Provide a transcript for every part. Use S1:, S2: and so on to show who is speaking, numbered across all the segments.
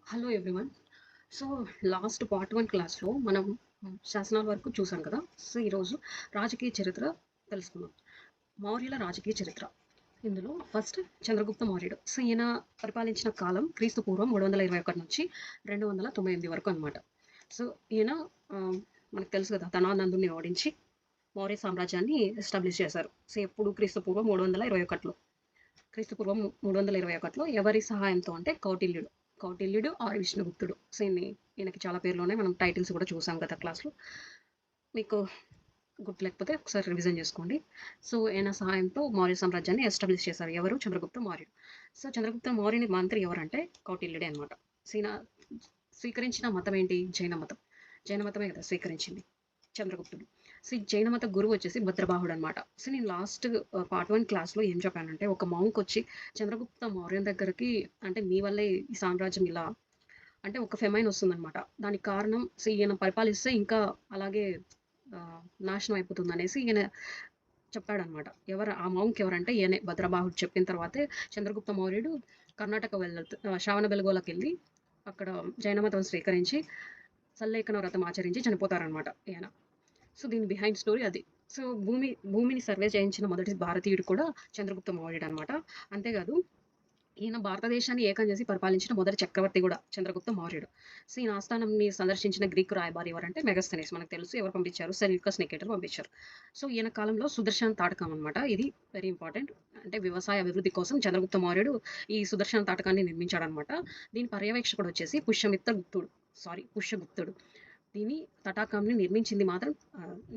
S1: Hello everyone. So, last part 1 క్లాస్‌లో మనం శాసనాల వరకు చూసాం కదా! సో, ఈరోజు రాజకీయ చరిత్ర తెలుసుకుందాం. మౌర్యుల రాజకీయ చరిత్ర. ఇందులో ఫస్ట్ చంద్రగుప్త మౌర్యుడు. సో, ఈయన పరిపాలించిన కాలం క్రీస్తు పూర్వం 321 నుంచి 298 వరకు అనమాట. సో, ఈయన ఆహ్, మనకు తెలుసు కదా! ధనానందుడిని ఓడించి మౌర్య సామ్రాజ్యాన్ని ఎస్టాబ్లిష్ చేశారు. సో, ఎప్పుడు క్రీస్తు పూర్వం 321లో. క్రీస్తుపూర్వం 321లో ఎవరి సహాయంతో అంటే కౌటిల్యుడు. కౌటిల్యుడు ఆర్ విష్ణుగుప్తుడు. సో, ఈయనకి చాలా పేర్లున్నాయి. మనం టైటిల్స్ కూడా చూసాం గత క్లాస్‌లో. మీకు గుర్తు లేకపోతే ఒకసారి రివిజన్ చేసుకోండి. సో, ఈయన సహాయంతో మౌర్య సామ్రాజ్యాన్ని ఎస్టాబ్లిష్ చేశారు. ఎవరు? చంద్రగుప్త మౌర్యుడు. సో, చంద్రగుప్త మౌర్యుని మంత్రి ఎవరంటే కౌటిల్యుడే అనమాట. ఈయన స్వీకరించిన మతం ఏంటి? జైన మతం. జైన మతమే కదా స్వీకరించింది చంద్రగుప్తుడు. సో, ఈ జైన మత గురువు వచ్చేసి భద్రబాహుడు అనమాట. సో, నేను లాస్ట్ పార్ట్ 1 క్లాస్‌లో ఏం చెప్పానంటే, ఒక మాంక్ వచ్చి చంద్రగుప్త మౌర్యుని దగ్గరికి అంటే, "మీ వల్లే ఈ సామ్రాజ్యం ఇలా" అంటే ఒక ఫెమైన్ వస్తుందనమాట. దానికి కారణం సో, ఈయన పరిపాలిస్తే ఇంకా అలాగే నాశనం అయిపోతుందనేసి ఈయన చెప్పాడనమాట. ఎవరు ఆ మాంక్ ఎవరంటే ఈయనే భద్రబాహుడు చెప్పిన తర్వాతే చంద్రగుప్త మౌర్యుడు కర్ణాటక శ్రవణబెళగోళకెళ్ళి అక్కడ జైన మతం స్వీకరించి సల్లేఖన వ్రతం ఆచరించి చనిపోతారనమాట ఈయన. సో, దీని బిహైండ్ స్టోరీ అది. సో, భూమిని సర్వే చేయించిన మొదటి భారతీయుడు కూడా చంద్రగుప్త మౌర్యుడనమాట. అంతేకాదు ఈయన భారతదేశాన్ని ఏకం చేసి పరిపాలించిన మొదటి చక్రవర్తి కూడా చంద్రగుప్త మౌర్యుడు. సో, ఈయన ఆస్థానంని సందర్శించిన గ్రీకు రాయబారి ఎవరంటే మెగస్తనీస్. మనకు తెలుసు ఎవరు పంపించారు? సెల్యూకస్ నికేటర్ పంపించారు. సో, ఈయన కాలంలో సుదర్శన తాటకం అనమాట. ఇది వెరీ ఇంపార్టెంట్. అంటే వ్యవసాయ అభివృద్ధి కోసం చంద్రగుప్త మౌర్యుడు ఈ సుదర్శన తాటకాన్ని నిర్మించాడనమాట. దీని పర్యవేక్షకుడు వచ్చేసి పుష్యగుప్తుడు. దీని తటాకంని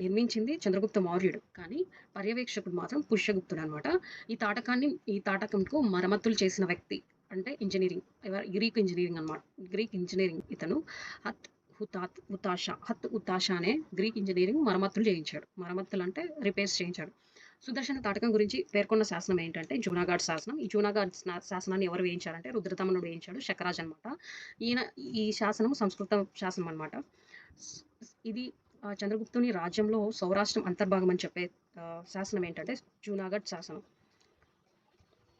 S1: నిర్మించింది చంద్రగుప్త మౌర్యుడు. కానీ పర్యవేక్షకుడు మాత్రం పుష్యగుప్తుడనమాట. ఈ తాటకంకు మరమ్మతులు చేసిన వ్యక్తి అంటే ఇంజినీరింగ్ గ్రీక్ ఇంజినీరింగ్ ఇతను హత్ హత్ ఉతాషా అనే గ్రీక్ ఇంజినీరింగ్ మరమ్మతులు చేయించాడు. మరమ్మతులు అంటే రిపేర్స్ చేయించాడు. సుదర్శన తాటకం గురించి పేర్కొన్న శాసనం ఏంటంటే జూనాగాడ్ శాసనం. ఈ జూనాగాడ్ శాసనాన్ని ఎవరు వేయించారంటే రుద్రదమనుడు వేయించాడు. శకరాజ్ అనమాట. ఈయన ఈ శాసనం సంస్కృత శాసనం అనమాట. ఇది చంద్రగుప్తుని రాజ్యంలో సౌరాష్ట్రం అంతర్భాగం అని చెప్పే శాసనం ఏంటంటే జూనాగఢ్ శాసనం.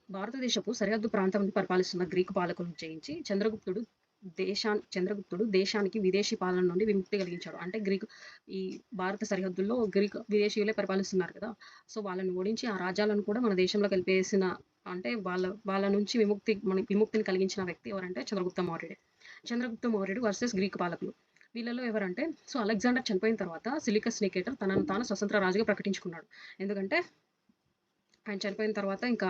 S1: భారతదేశపు సరిహద్దు ప్రాంతాన్ని పరిపాలిస్తున్న గ్రీకు పాలకులను జయించి చంద్రగుప్తుడు దేశానికి విదేశీ పాలన నుండి విముక్తి కలిగించాడు. అంటే ఈ భారత సరిహద్దుల్లో విదేశీయులే పరిపాలిస్తున్నారు కదా! సో, వాళ్ళని ఓడించి ఆ రాజ్యాలను కూడా మన దేశంలోకి కలిపేసిన అంటే వాళ్ళ నుంచి విముక్తిని కలిగించిన వ్యక్తి ఎవరంటే చంద్రగుప్త మౌర్యుడే. చంద్రగుప్త మౌర్యుడు వర్సెస్ గ్రీకు పాలకులు. వీళ్ళలో ఎవరంటే సో, అలెగ్జాండర్ చనిపోయిన తర్వాత సిలికస్ నికేటర్ తనను తాను స్వతంత్ర రాజుగా ప్రకటించుకున్నాడు. ఎందుకంటే ఆయన చనిపోయిన తర్వాత ఇంకా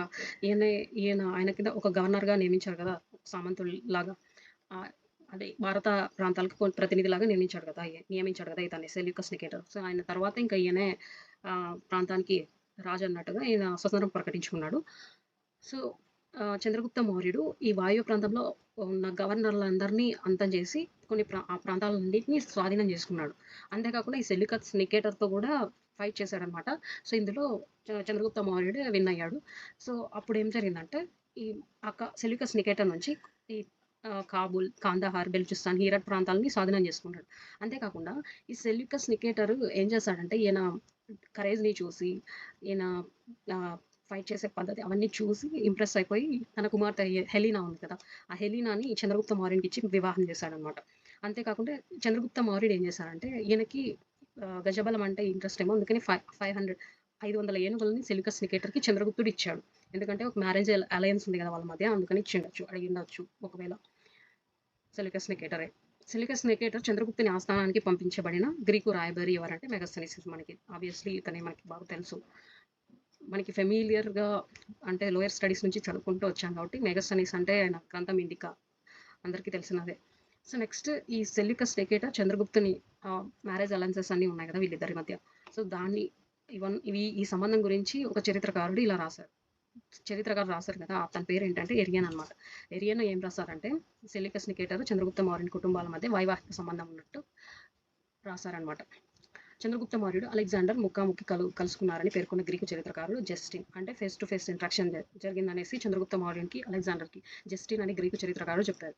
S1: ఆయన కింద ఒక గవర్నర్‌గా నియమించారు కదా! సామంతుల్లాగా. ఆహ్, అదే భారత ప్రాంతాలకు ప్రతినిధిలాగా నియమించాడు కదా! ఇతన్ని సెల్యూకస్ నికేటర్. సో, ఆయన తర్వాత ఇంకా ఈయనే ప్రాంతానికి రాజు అన్నట్టుగా ఈయన స్వతంత్రం ప్రకటించుకున్నాడు. సో, చంద్రగుప్త మౌర్యుడు ఈ వాయువ్య ప్రాంతంలో ఉన్న గవర్నర్‌లందరినీ అంతం చేసి ఆ ప్రాంతాలన్నిటిని స్వాధీనం చేసుకున్నాడు. అంతేకాకుండా ఈ సెల్యూకస్ నికేటర్‌తో కూడా ఫైట్ చేశాడనమాట. సో, ఇందులో చంద్రగుప్త మౌర్యుడు విన్ అయ్యాడు. సో, అప్పుడేం జరిగిందంటే ఈ సెల్యూకస్ నికేటర్ నుంచి ఈ కాబూల్, కాందహార్, బెలూచిస్తాన్, హీరట్ ప్రాంతాలని స్వాధీనం చేసుకున్నాడు. అంతేకాకుండా ఈ సెల్యూకస్ నికేటర్ ఏం చేశాడంటే ఈయన కరేజ్‌ని చూసి ఈయన ఆహ్, ఫైట్ చేసే పద్ధతి అవన్నీ చూసి ఇంప్రెస్ అయిపోయి తన కుమార్తె హెలీనా ఉంది కదా! ఆ హెలీనాని చంద్రగుప్త మౌర్యునికిచ్చి వివాహం చేశాడనమాట. అంతేకాకుండా చంద్రగుప్త మౌర్యుడు ఏం చేశారంటే ఈయనకి గజబలం అంటే ఇంట్రెస్ట్ ఏమో అందుకని 500 ఏనుగులని సెల్యూకస్ నికేటర్‌కి చంద్రగుప్తుడు ఇచ్చాడు. ఎందుకంటే ఒక మ్యారేజ్ అలయన్స్ ఉంది కదా! వాళ్ళ మధ్య అందుకని అడిగిండొచ్చు ఒకవేళ సెల్యూకస్ నికేటరే. సెల్యూకస్ నికేటర్ చంద్రగుప్తుని ఆస్థానానికి పంపించబడిన గ్రీకు రాయబారి ఎవరంటే మెగాస్తనీస్. మనకి ఆబ్వియస్లీ ఇతనే మనకి బాగా తెలుసు. మనకి ఫెమిలియర్‌గా అంటే లోయర్ స్టడీస్ నుంచి చదువుకుంటూ వచ్చాం కాబట్టి మెగాస్తనీస్ అంటే ఆయన గ్రంథం ఇండికా అందరికీ తెలిసినదే. సో, నెక్స్ట్ ఈ సెల్యూకస్ నికేటర్ చంద్రగుప్తుని మ్యారేజ్ అలయన్సెస్ అన్నీ ఉన్నాయి కదా! వీళ్ళిద్దరి మధ్య. సో, ఈ సంబంధం గురించి ఒక చరిత్రకారుడు ఇలా రాశారు. చరిత్రకారులు రాశారు కదా! అతని పేరేంటంటే ఎరియన్ అనమాట. ఎరియన్ ఏం రాసారంటే సెల్యూకస్ నికేటర్, చంద్రగుప్త మౌర్యుని కుటుంబాల మధ్య వైవాహిక సంబంధం ఉన్నట్టు రాసారనమాట. చంద్రగుప్త మౌర్యుడు అలెగ్జాండర్ ముఖాముఖి కలుసుకున్నారని పేర్కొన్న గ్రీకు చరిత్రకారుడు జస్టిన్. అంటే ఫేస్ టు ఫేస్ ఇంట్రాక్షన్ జరిగిందనేసి చంద్రగుప్త మౌర్యునికి, అలెగ్జాండర్‌కి జస్టిన్ అని గ్రీకు చరిత్రకారుడు చెప్పారు.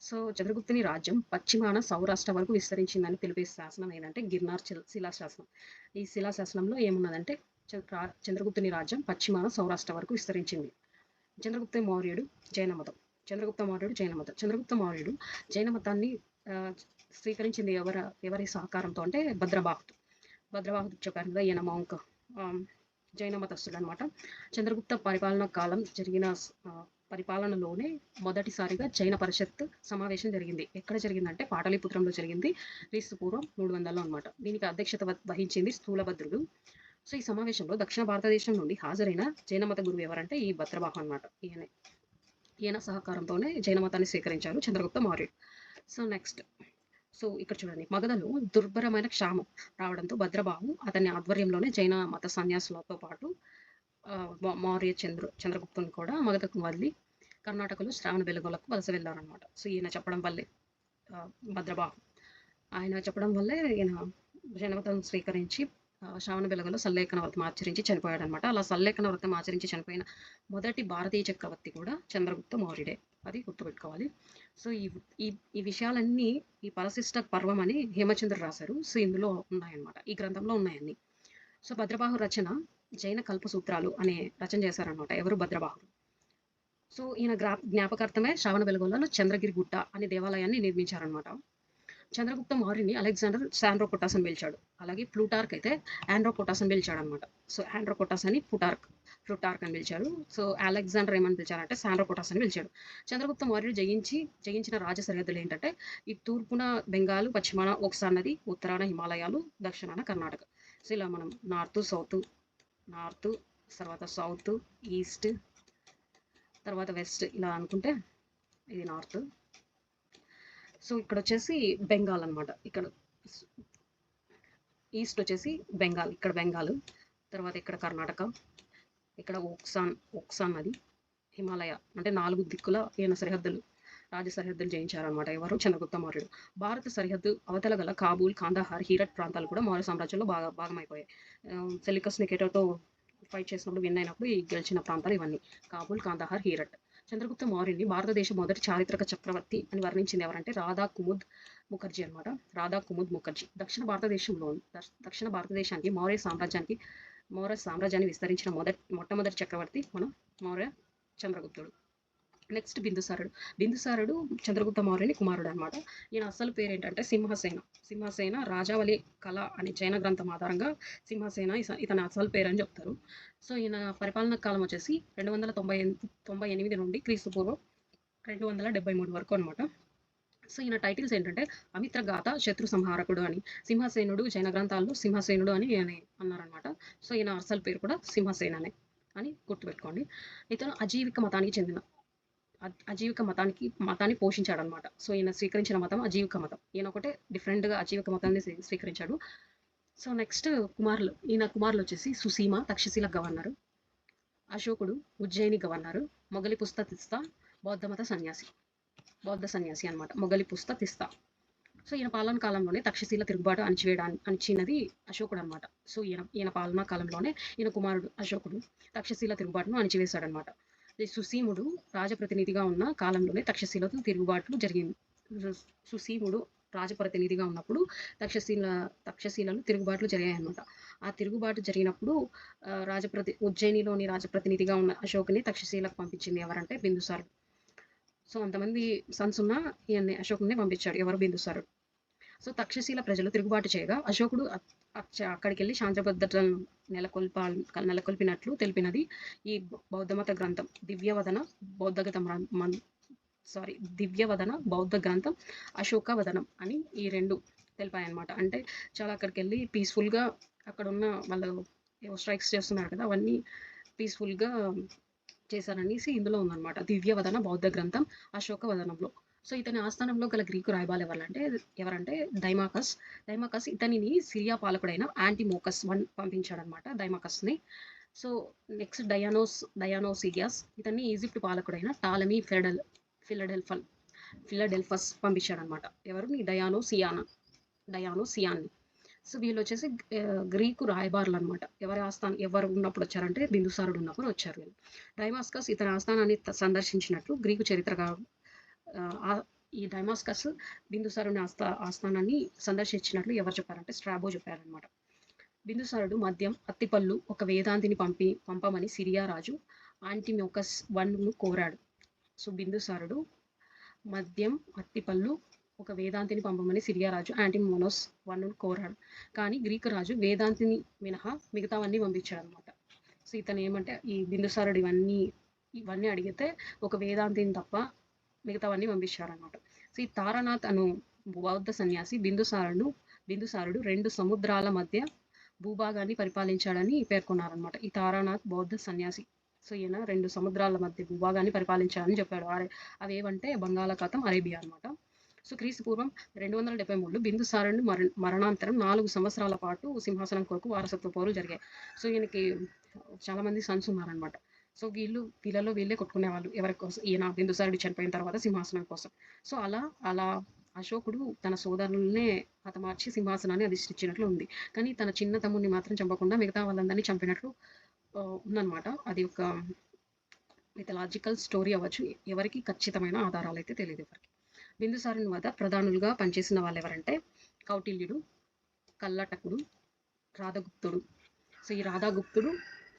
S1: సో, చంద్రగుప్తుని రాజ్యం పశ్చిమాన సౌరాష్ట్ర వరకు విస్తరించిందని తెలిపే శాసనం ఏదంటే గిర్నార్ శిలాశాసనం. ఈ శిలాశాసనంలో ఏమున్నదంటే చంద్రగుప్తుని రాజ్యం పశ్చిమాన సౌరాష్ట్ర వరకు విస్తరించింది. చంద్రగుప్త మౌర్యుడు జైన మతం. చంద్రగుప్త మౌర్యుడు జైన మతం. చంద్రగుప్త మౌర్యుడు జైన మతాన్ని స్వీకరించింది ఎవరి సహకారంతో అంటే భద్రబాహుడు. భద్రబాహుడు చెప్పారు కదా, ఈయన మౌంక్ జైన మతస్థుడు అనమాట. చంద్రగుప్త పరిపాలన కాలం జరిగిన పరిపాలనలోనే మొదటిసారిగా జైన పరిషత్ సమావేశం జరిగింది. ఎక్కడ జరిగిందంటే పాటలీపుత్రంలో జరిగింది, క్రీస్తు పూర్వం 300లో అనమాట. దీనికి అధ్యక్షత వహించింది స్థూలభద్రుడు. సో ఈ సమావేశంలో దక్షిణ భారతదేశం నుండి హాజరైన జైన మత గురువు ఎవరంటే ఈ భద్రబాహు అనమాట. ఈయన సహకారంతోనే జైన మతాన్ని స్వీకరించారు చంద్రగుప్త మౌర్యుడు. సో నెక్స్ట్, సో ఇక్కడ చూడండి, మగధలో దుర్భరమైన క్షామం రావడంతో భద్రబాహు అతని ఆధ్వర్యంలోనే జైన మత సన్యాసులతో పాటు మౌర్య చంద్రగుప్తుని కూడా మగధకు వదిలి కర్ణాటకలో శ్రావణ బెలగోలకు వలస వెళ్ళారనమాట. సో ఈయన చెప్పడం వల్లే భద్రబాహు ఆయన చెప్పడం వల్లే ఈయన జైన మతం స్వీకరించి శ్రావణ బెలగలో సల్లేఖన వ్రతం ఆచరించి చనిపోయాడు అనమాట. అలా సల్లేఖన వ్రతం ఆచరించి చనిపోయిన మొదటి భారతీయ చక్రవర్తి కూడా చంద్రగుప్త మౌర్యుడే, అది గుర్తుపెట్టుకోవాలి. సో ఈ విషయాలన్నీ ఈ పరశిష్ట పర్వం అని హేమచంద్ర రాశారు. సో ఇందులో ఉన్నాయన్నమాట, ఈ గ్రంథంలో ఉన్నాయన్నీ. సో భద్రబాహు రచన జైన కల్ప సూత్రాలు అనే రచన చేశారనమాట. ఎవరు? భద్రబాహు. సో ఈయన జ్ఞాపకార్థమే శ్రావణ బెలగోలలో చంద్రగిరి గుట్ట అనే దేవాలయాన్ని నిర్మించారనమాట. చంద్రగుప్త మౌర్యుని అలెగ్జాండర్ శాండ్రోకోటాస్ అని పిలిచాడు. అలాగే ప్లూటార్క్ అయితే ఆండ్రోకోటాస్ అని పిలిచాడు అనమాట. సో ఆండ్రోకోటాస్ అని ప్లూటార్క్ అని పిలిచారు. సో అలెగ్జాండర్ ఏమని పిలిచారంటే శాండ్రోకోటాస్ అని పిలిచాడు. చంద్రగుప్త మౌర్యుడు జయించిన రాజ సరిహద్దులు ఏంటంటే ఈ తూర్పున బెంగాలు, పశ్చిమాన ఒక్సాన్ నది, ఉత్తరాన హిమాలయాలు, దక్షిణాన కర్ణాటక. సో ఇలా మనం నార్త్, తర్వాత సౌత్, ఈస్ట్, తర్వాత వెస్ట్ ఇలా అనుకుంటే ఇది నార్త్. సో ఇక్కడ వచ్చేసి బెంగాల్ అనమాట. ఇక్కడ ఈస్ట్ వచ్చేసి బెంగాల్, ఇక్కడ బెంగాల్, తర్వాత ఇక్కడ కర్ణాటక, ఇక్కడ ఒక్సాన్ నది, హిమాలయ అంటే 4 దిక్కుల ఈయన రాజ సరిహద్దులు జయించారనమాట. ఎవరు? చంద్రగుప్త మౌర్యుడు. భారత సరిహద్దు అవతల గల కాబూల్, కాందహార్, హీరట్ ప్రాంతాలు కూడా మౌర్య సామ్రాజ్యంలో భాగమైపోయాయి. సెలికస్ నికేటర్తో ఫైట్ చేసినప్పుడు విన్ అయినప్పుడు ఈ గెలిచిన ప్రాంతాలు ఇవన్నీ: కాబూల్, కాందహార్, హీరట్. చంద్రగుప్త మౌర్యుని భారతదేశ మొదటి చారిత్రక చక్రవర్తి అని వర్ణించింది ఎవరంటే రాధా కుముద్ ముఖర్జీ అనమాట. రాధా కుముద్ ముఖర్జీ. దక్షిణ భారతదేశానికి మౌర్య సామ్రాజ్యాన్ని విస్తరించిన మొట్టమొదటి చక్రవర్తి మన మౌర్య చంద్రగుప్తుడు. నెక్స్ట్ బిందుసారుడు చంద్రగుప్త మౌర్యుని కుమారుడు అనమాట. ఈయన అసలు పేరు ఏంటంటే సింహసేన రాజావళి కళ అనే జైన గ్రంథం ఆధారంగా సింహసేన ఇతని అసలు పేరు అని చెప్తారు. సో ఈయన పరిపాలన కాలం వచ్చేసి 298 నుండి క్రీస్తు పూర్వం 273 వరకు అనమాట. సో ఈయన టైటిల్స్ ఏంటంటే అమిత్రగాథ, శత్రు సంహారకుడు అని. సింహసేనుడు జైన గ్రంథాల్లో సింహసేనుడు అని అన్నారనమాట. సో ఈయన అసలు పేరు కూడా సింహసేననే అని గుర్తుపెట్టుకోండి. ఇతను అజీవిక మతాన్ని పోషించాడు అనమాట. సో ఈయన స్వీకరించిన మతం అజీవిక మతం. ఈయన ఒకటే డిఫరెంట్గా అజీవిక మతాన్ని స్వీకరించాడు. సో నెక్స్ట్ ఈయన కుమారులు వచ్చేసి సుసీమ తక్షశిల గవర్నరు, అశోకుడు ఉజ్జయిని గవర్నరు, మొగలిపుస్త తిస్తా బౌద్ధ సన్యాసి అనమాట. మొగలిపుస్త తిస్తా. సో ఈయన పాలన కాలంలోనే తక్షశిల తిరుగుబాటు అణచినది అశోకుడు అనమాట. సో ఈయన పాలనా కాలంలోనే ఈయన కుమారుడు అశోకుడు తక్షశిల తిరుగుబాటును అణిచివేశాడనమాట. సుసీముడు రాజప్రతినిధిగా ఉన్న కాలంలోనే తక్షశిలతో తిరుగుబాట్లు జరిగింది. సుసీముడు రాజప్రతినిధిగా ఉన్నప్పుడు తక్షశిలలో తిరుగుబాట్లు జరిగాయన్నమాట. ఆ తిరుగుబాటు జరిగినప్పుడు ఉజ్జయినిలోని రాజప్రతినిధిగా ఉన్న అశోకుని తక్షశిలకు పంపించింది ఎవరంటే బిందుసారుడు. సో అంతమంది సన్స్ ఉన్న ఈయన్ని అశోకుని పంపించాడు. ఎవరు? బిందుసారుడు. సో తక్షశిల ప్రజలు తిరుగుబాటు చేయగా అశోకుడు అక్కడికి వెళ్ళి శాంతిభద్రతలను నెలకొల్పినట్లు తెలిపినది ఈ బౌద్ధమత గ్రంథం దివ్యవదన బౌద్ధ గ్రంథం అశోకవదనం అని ఈ 2 తెలిపాయన్నమాట. అంటే చాలా అక్కడికి వెళ్ళి పీస్ఫుల్గా అక్కడ ఉన్న వాళ్ళు స్ట్రైక్స్ చేస్తున్నారు కదా, అవన్నీ పీస్ఫుల్గా చేశారనేసి ఇందులో ఉందన్నమాట. దివ్యవదన బౌద్ధ గ్రంథం అశోకవదనంలో. సో ఇతని ఆస్థానంలో గల గ్రీకు రాయబాలు ఎవరంటే డైమాకస్ ఇతనిని సిరియా పాలకుడైన యాంటిమోకస్ I పంపించాడనమాట, డైమాకస్ని. సో నెక్స్ట్ డయానోసియాస్ ఇతన్ని ఈజిప్ట్ పాలకుడైన టాలమీ ఫిలడెల్ఫస్ పంపించాడనమాట. ఎవరిని? డయానోసియాన్ని. సో వీళ్ళు వచ్చేసి గ్రీకు రాయబారులు అనమాట. ఎవరు ఉన్నప్పుడు వచ్చారంటే బిందుసారుడు ఉన్నప్పుడు వచ్చారు వీళ్ళు. డైమాస్కస్ ఇతని ఆస్థానాన్ని సందర్శించినట్లు గ్రీకు చరిత్రగా ఈ డైమాస్కస్ బిందుసారుని ఆస్థానాన్ని సందర్శించినట్లు ఎవరు చెప్పారంటే స్ట్రాబో చెప్పారనమాట. బిందుసారుడు మద్యం, అత్తిపళ్ళు ఒక వేదాంతిని పంపమని సిరియా రాజు యాంటిమోకస్ Iను కోరాడు. సో బిందుసారుడు మద్యం, అత్తిపళ్ళు ఒక వేదాంతిని పంపమని సిరియా రాజు యాంటిమోనోస్ వన్ను కోరాడు. కానీ గ్రీకు రాజు వేదాంతిని మినహా మిగతావన్నీ పంపించాడు అనమాట. సో ఇతను ఏమంటే ఈ బిందుసారుడు ఇవన్నీ అడిగితే ఒక వేదాంతిని తప్ప మిగతావన్నీ పంపించారనమాట. సో ఈ తారానాథ్ అను బౌద్ధ సన్యాసి బిందుసారుడు 2 సముద్రాల మధ్య భూభాగాన్ని పరిపాలించాడని పేర్కొన్నారనమాట. ఈ తారానాథ్ బౌద్ధ సన్యాసి. సో ఈయన 2 సముద్రాల మధ్య భూభాగాన్ని పరిపాలించాడని చెప్పాడు. అవేవంటే బంగాళాఖాతం, అరేబియా అనమాట. సో క్రీస్తు పూర్వం 273లో బిందుసారుని మరణాంతరం 4 సంవత్సరాల పాటు సింహాసనం కొరకు వారసత్వ పోరులు జరిగాయి. సో ఈయనకి చాలా మంది సన్స్ ఉన్నారనమాట. సో వీళ్ళలో వీళ్ళే కొట్టుకునేవాళ్ళు ఎవరి కోసం, ఈయన బిందుసారుడు చనిపోయిన తర్వాత సింహాసనం కోసం. సో అలా అశోకుడు తన సోదరులనే హతమార్చి సింహాసనాన్ని అధిష్ఠించినట్లు ఉంది. కానీ తన చిన్న తమ్ముడిని మాత్రం చంపకుండా మిగతా వాళ్ళందరినీ చంపినట్లు ఉందన్నమాట. అది ఒక మిథలాజికల్ స్టోరీ అవ్వచ్చు. ఎవరికి ఖచ్చితమైన ఆధారాలు అయితే తెలియదు ఎవరికి. బిందుసారుని వద్ద ప్రధానులుగా పనిచేసిన వాళ్ళు ఎవరంటే కౌటిల్యుడు, కల్లటకుడు, రాధగుప్తుడు. సో ఈ రాధాగుప్తుడు,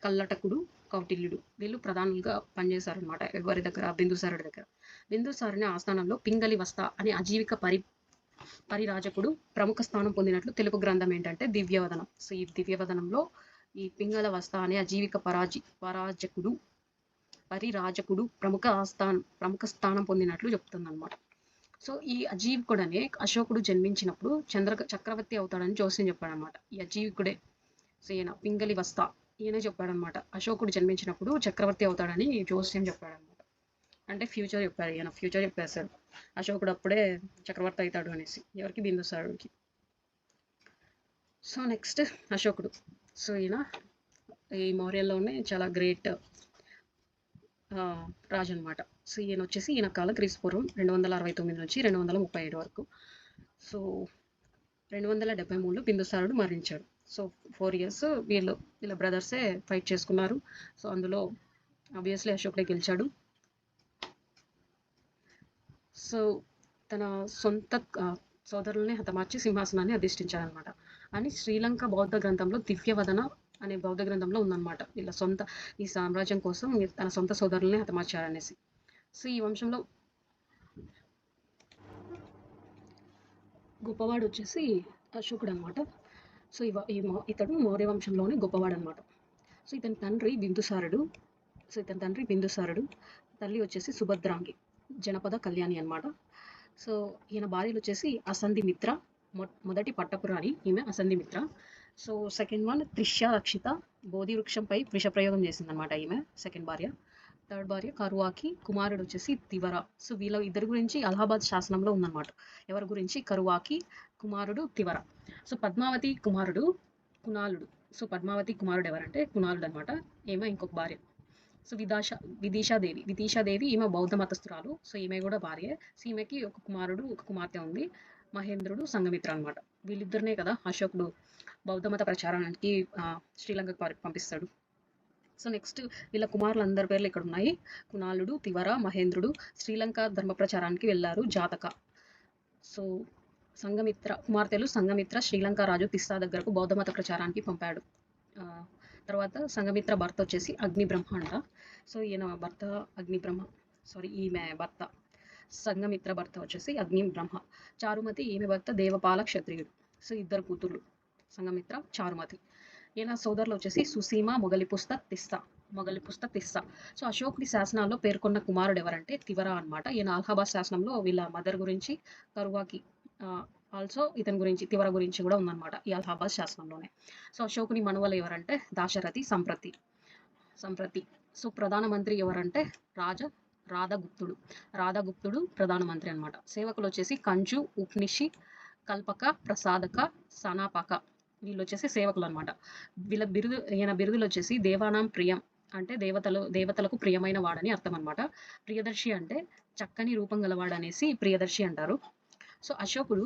S1: కల్లటకుడు, కౌటిల్యుడు వీళ్ళు ప్రధానులుగా పనిచేశారనమాట ఎవరి దగ్గర, బిందుసారుడి దగ్గర. బిందుసారుని ఆస్థానంలో పింగళి వస్త అనే అజీవిక పరిరాజకుడు ప్రముఖ స్థానం పొందినట్లు తెలుపు గ్రంథం ఏంటంటే దివ్యవదనం. సో ఈ దివ్యవదనంలో ఈ పింగళ వస్త అనే అజీవిక పరిరాజకుడు ప్రముఖ స్థానం పొందినట్లు చెప్తుందన్నమాట. సో ఈ అజీవికుడనే అశోకుడు జన్మించినప్పుడు చక్రవర్తి అవుతాడని జోస్యం చెప్పాడనమాట. ఈ అజీవికుడే, సో ఈయన పింగళి వస్త ఈయనే చెప్పాడనమాట. అశోకుడు జన్మించినప్పుడు చక్రవర్తి అవుతాడని జోస్యం చెప్పాడనమాట. అంటే ఫ్యూచర్ చెప్పారు, ఈయన ఫ్యూచర్ చెప్పేశారు అశోకుడు అప్పుడే చక్రవర్తి అవుతాడు అనేసి. ఎవరికి, బిందుసారుడికి. సో నెక్స్ట్ అశోకుడు. సో ఈయన ఈ మౌర్యంలోనే చాలా గ్రేట్ రాజు అనమాట. సో ఈయన కాలం క్రీస్తు పూర్వం 269 నుంచి 237 వరకు. సో 273లో బిందుసారుడు మరణించాడు. సో 4 years వీళ్ళ బ్రదర్సే ఫైట్ చేసుకున్నారు. సో అందులో ఆబ్వియస్లీ అశోకుడే గెలిచాడు. సో తన సొంత సోదరుల్ని హతమార్చి సింహాసనాన్ని అధిష్ఠించాడనమాట అని శ్రీలంక బౌద్ధ గ్రంథంలో దివ్యవదన అనే బౌద్ధ గ్రంథంలో ఉందన్నమాట. ఈ సామ్రాజ్యం కోసం తన సొంత సోదరుల్ని హతమార్చాడనేసి. సో ఈ వంశంలో గొప్పవాడు వచ్చేసి అశోకుడు అనమాట. సో ఇతడు మౌర్య వంశంలోనే గొప్పవాడు అనమాట. సో ఇతని తండ్రి బిందుసారుడు, తల్లి వచ్చేసి సుభద్రాంగి, జనపద కళ్యాణి అనమాట. సో ఈయన భార్యలు వచ్చేసి అసంధిమిత్ర, మొదటి పట్టపురాణి ఈమె అసంధిమిత్ర. సో సెకండ్ వన్ త్రిష్య రక్షిత, బోధి వృక్షంపై విషప్రయోగం చేసిందనమాట ఈమె సెకండ్ భార్య. థర్డ్ భార్య కరువాకి, కుమారుడు వచ్చేసి తివర. సో వీళ్ళ ఇద్దరు గురించి అలహాబాద్ శాసనంలో ఉందన్నమాట. ఎవరి గురించి, కరువాకి కుమారుడు తివర. సో పద్మావతి కుమారుడు కునాలుడు. సో పద్మావతి కుమారుడు ఎవరంటే కునాలుడు అనమాట. ఈమె ఇంకొక భార్య. సో విదీషాదేవి ఈమె బౌద్ధ మతస్థురాలు. సో ఈమె కూడా భార్య. సో ఈమెకి ఒక కుమారుడు ఒక కుమార్తె ఉంది. మహేంద్రుడు, సంఘమిత్ర అనమాట. వీళ్ళిద్దరినే కదా అశోకుడు బౌద్ధ మత ప్రచారానికి శ్రీలంకకు పంపిస్తాడు. సో నెక్స్ట్ వీళ్ళ కుమారులందరి పేర్లు ఇక్కడ ఉన్నాయి. కునాలుడు, తివర, మహేంద్రుడు శ్రీలంక ధర్మ ప్రచారానికి వెళ్ళారు. జాతక. సో కుమార్తెలు సంఘమిత్ర శ్రీలంక రాజు తిస్సా దగ్గరకు బౌద్ధ మత ప్రచారానికి పంపాడు. తర్వాత సంఘమిత్ర భర్త వచ్చేసి అగ్నిబ్రహ్మ అంట. సో ఈయన భర్త ఈమె భర్త సంఘమిత్ర భర్త వచ్చేసి అగ్నిబ్రహ్మ. చారుమతి ఈమె భర్త దేవపాల క్షత్రియుడు. సో ఇద్దరు కూతుర్లు సంఘమిత్ర, చారుమతి. ఈయన సోదరులు వచ్చేసి సుసీమ, మొగలిపుస్త తిస్సా. సో అశోకుడి శాసనాల్లో పేర్కొన్న కుమారుడు ఎవరంటే తివర అనమాట. ఈయన అలహాబాద్ శాసనంలో వీళ్ళ మదర్ గురించి, కరువాకి ఆల్సో ఇతని గురించి, తివర గురించి కూడా ఉందన్నమాట ఈ అలహాబాద్ శాసనంలోనే. సో అశోకుని మనవలు ఎవరంటే దాశరథి, సంప్రతి. సో ప్రధానమంత్రి ఎవరంటే రాధగుప్తుడు ప్రధానమంత్రి అనమాట. సేవకులు వచ్చేసి కంచు, ఉపనిషి, కల్పక, ప్రసాదక, సనాపక. వీళ్ళు వచ్చేసి సేవకులు అనమాట. ఈయన బిరుదులు వచ్చేసి దేవానాం ప్రియం అంటే దేవతలకు ప్రియమైన వాడని అర్థం అనమాట. ప్రియదర్శి అంటే చక్కని రూపం గలవాడనేసి ప్రియదర్శి అంటారు. సో అశోకుడు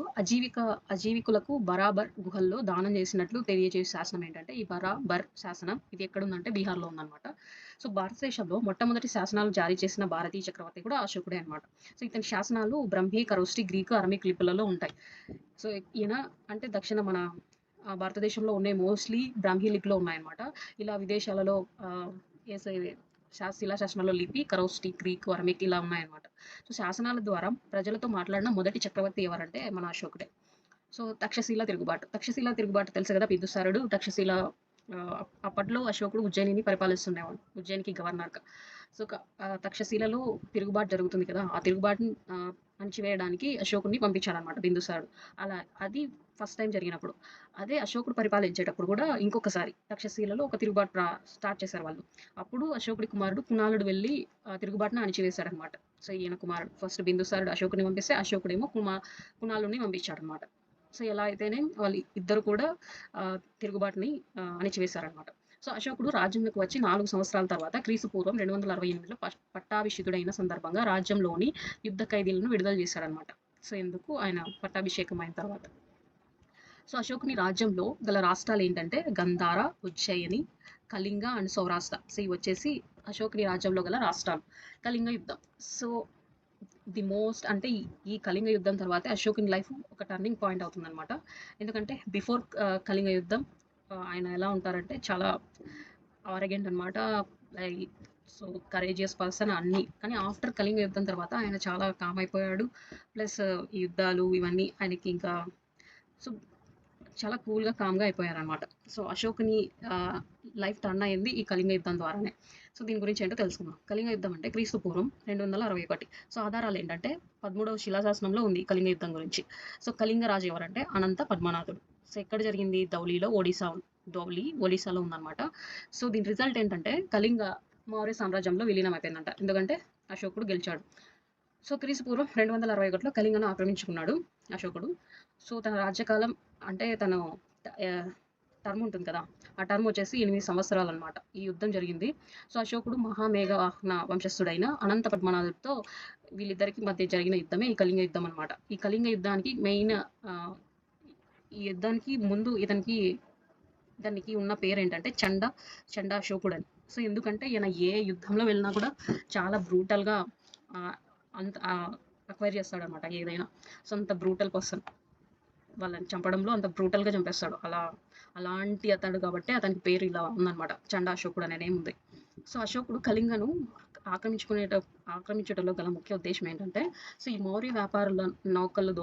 S1: అజీవికులకు బరాబర్ గుహల్లో దానం చేసినట్లు తెలియజేసే శాసనం ఏంటంటే ఈ బరాబర్ శాసనం. ఇది ఎక్కడుందంటే బీహార్లో ఉందన్నమాట. సో భారతదేశంలో మొట్టమొదటి శాసనాలు జారీ చేసిన భారతీయ చక్రవర్తి కూడా అశోకుడే అనమాట. సో ఇతని శాసనాలు బ్రహ్మీ, ఖరోష్టి, గ్రీకు, అరమిక్ లిపులలో ఉంటాయి. సో ఈయన అంటే దక్షిణ మన భారతదేశంలో ఉండే మోస్ట్లీ బ్రాహ్మీ లిపిలో ఉన్నాయన్నమాట. ఇలా విదేశాలలో శిలాశాసనాల్లో లిపి, కరోష్టి, గ్రీక్, అరమిక్ ఇలా ఉన్నాయన్నమాట. సో శాసనాల ద్వారా ప్రజలతో మాట్లాడిన మొదటి చక్రవర్తి ఎవరంటే మన అశోకుడే. సో తక్షశిల తిరుగుబాటు తెలుసు కదా! బిందుసారుడు తక్షశిల అప్పట్లో అశోకుడు ఉజ్జయినిని పరిపాలిస్తుండేవాడు. ఉజ్జయినికి గవర్నర్‌గా. సో, తక్షశిలలో తిరుగుబాటు జరుగుతుంది కదా! ఆ తిరుగుబాటుని అణిచివేయడానికి అశోకుడిని పంపించాడనమాట బిందుసారుడు. అలా అది ఫస్ట్ టైమ్ జరిగినప్పుడు. అదే అశోకుడు పరిపాలించేటప్పుడు కూడా ఇంకొకసారి తక్షశిలలో ఒక తిరుగుబాటు స్టార్ట్ చేశారు వాళ్ళు. అప్పుడు అశోకుడి కుమారుడు కునాలుడు వెళ్లి తిరుగుబాటుని అణిచివేశాడనమాట. సో, ఈయన కుమారుడు ఫస్ట్ బిందుసారుడు అశోకుడిని పంపిస్తే అశోకుడేమో కునాలుడిని పంపించాడనమాట. సో, ఎలా అయితేనే వాళ్ళు ఇద్దరు కూడా తిరుగుబాటుని అణిచివేశారనమాట. సో, అశోకుడు రాజ్యంలోకి వచ్చి 4 సంవత్సరాల తర్వాత క్రీస్తుపూర్వం 268లో పట్టాభిషిక్తుడైన సందర్భంగా రాజ్యంలోని యుద్ధ ఖైదీలను విడుదల చేశాడనమాట. సో, ఎందుకు ఆయన పట్టాభిషేకం అయిన తర్వాత. సో, అశోకుని రాజ్యంలో గల రాష్ట్రాలు ఏంటంటే గంధార, ఉజ్జయిని, కళింగ అండ్ సౌరాష్ట్ర. సో, ఇవి వచ్చేసి అశోకుని రాజ్యంలో గల రాష్ట్రాలు. కళింగ యుద్ధం. సో, ది మోస్ట్ అంటే ఈ కళింగ యుద్ధం తర్వాత అశోకుని లైఫ్ ఒక టర్నింగ్ పాయింట్ అవుతుందనమాట. ఎందుకంటే బిఫోర్ కళింగ యుద్ధం ఆయన ఎలా ఉంటారంటే చాలా ఆరగెంట్ అనమాట. సో కరేజియస్ పర్సన్ అన్నీ. కానీ ఆఫ్టర్ కళింగ యుద్ధం తర్వాత ఆయన చాలా కామ్ అయిపోయాడు. ప్లస్ ఈ యుద్ధాలు ఇవన్నీ ఆయనకి ఇంకా సో చాలా కూల్‌గా, కామ్‌గా అయిపోయారనమాట. సో, అశోకుని లైఫ్ టర్న్ అయింది ఈ కళింగ యుద్ధం ద్వారానే. సో, దీని గురించి ఏంటో తెలుసుకుందాం. కళింగ యుద్ధం అంటే క్రీస్తు పూర్వం 261. సో, ఆధారాలేంటంటే 13వ శిలాశాసనంలో ఉంది కళింగ యుద్ధం గురించి. సో, కళింగ రాజు ఎవరంటే అనంత పద్మనాథుడు. సో, ఎక్కడ జరిగింది? ఒడిశాలో ఉందనమాట. సో, దీని రిజల్ట్ ఏంటంటే కళింగ మౌర్య సామ్రాజ్యంలో విలీనం అయిపోయిందంట. ఎందుకంటే అశోకుడు గెలిచాడు. సో, క్రీస్తు పూర్వం 261లో కళింగను ఆక్రమించుకున్నాడు అశోకుడు. సో, తన రాజ్యకాలం అంటే తను టర్మ్ ఉంటుంది కదా! ఆ టర్మ్ వచ్చేసి 8 సంవత్సరాలనమాట. ఈ యుద్ధం జరిగింది. సో, అశోకుడు మహామేఘవాహన వంశస్థుడైన అనంత పద్మనాథుడితో వీళ్ళిద్దరికి మధ్య జరిగిన యుద్ధమే ఈ కళింగ యుద్ధం అనమాట. ఈ కళింగ యుద్ధానికి మెయిన్ ఈ యుద్ధానికి ముందు దానికి ఉన్న పేరేంటంటే చండాశోకుడని. సో, ఎందుకంటే ఈయన ఏ యుద్ధంలో వెళ్ళినా కూడా చాలా బ్రూటల్‌గా అంత అక్వైర్ చేస్తాడనమాట ఏదైనా. సో, అంత బ్రూటల్ పర్సన్. వాళ్ళని చంపడంలో అంత బ్రూటల్‌గా చంపేస్తాడు. అలాంటి అతడు కాబట్టి అతనికి పేరు ఇలా ఉందనమాట. చండాశోకుడు అనే నేమ్ ఉంది. సో, అశోకుడు కళింగను ఆక్రమించుటలో గల ముఖ్య ఉద్దేశ్యం ఏంటంటే సో, ఈ మౌర్య వ్యాపారుల నౌకలు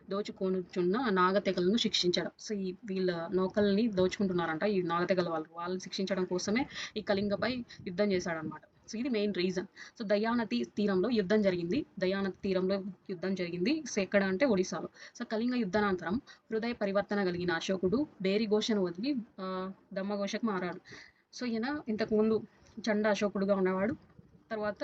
S1: దోచుకొనుచున్న నాగతెగలను శిక్షించడం. సో, వీళ్ళ నౌకల్ని దోచుకుంటున్నారంట ఈ నాగతెగల వాళ్ళని శిక్షించడం కోసమే ఈ కళింగపై యుద్ధం చేశాడనమాట. సో, ఇది మెయిన్ రీజన్. సో, దయానది తీరంలో యుద్ధం జరిగింది. సో, ఎక్కడ అంటే ఒడిశాలో. సో, కళింగ యుద్ధానంతరం హృదయ పరివర్తన కలిగిన అశోకుడు భేరిఘోషను వదిలి దమ్మఘోషకు మారాడు. సో, ఈయన ఇంతకుముందు అశోకుడుగా ఉన్నవాడు. తర్వాత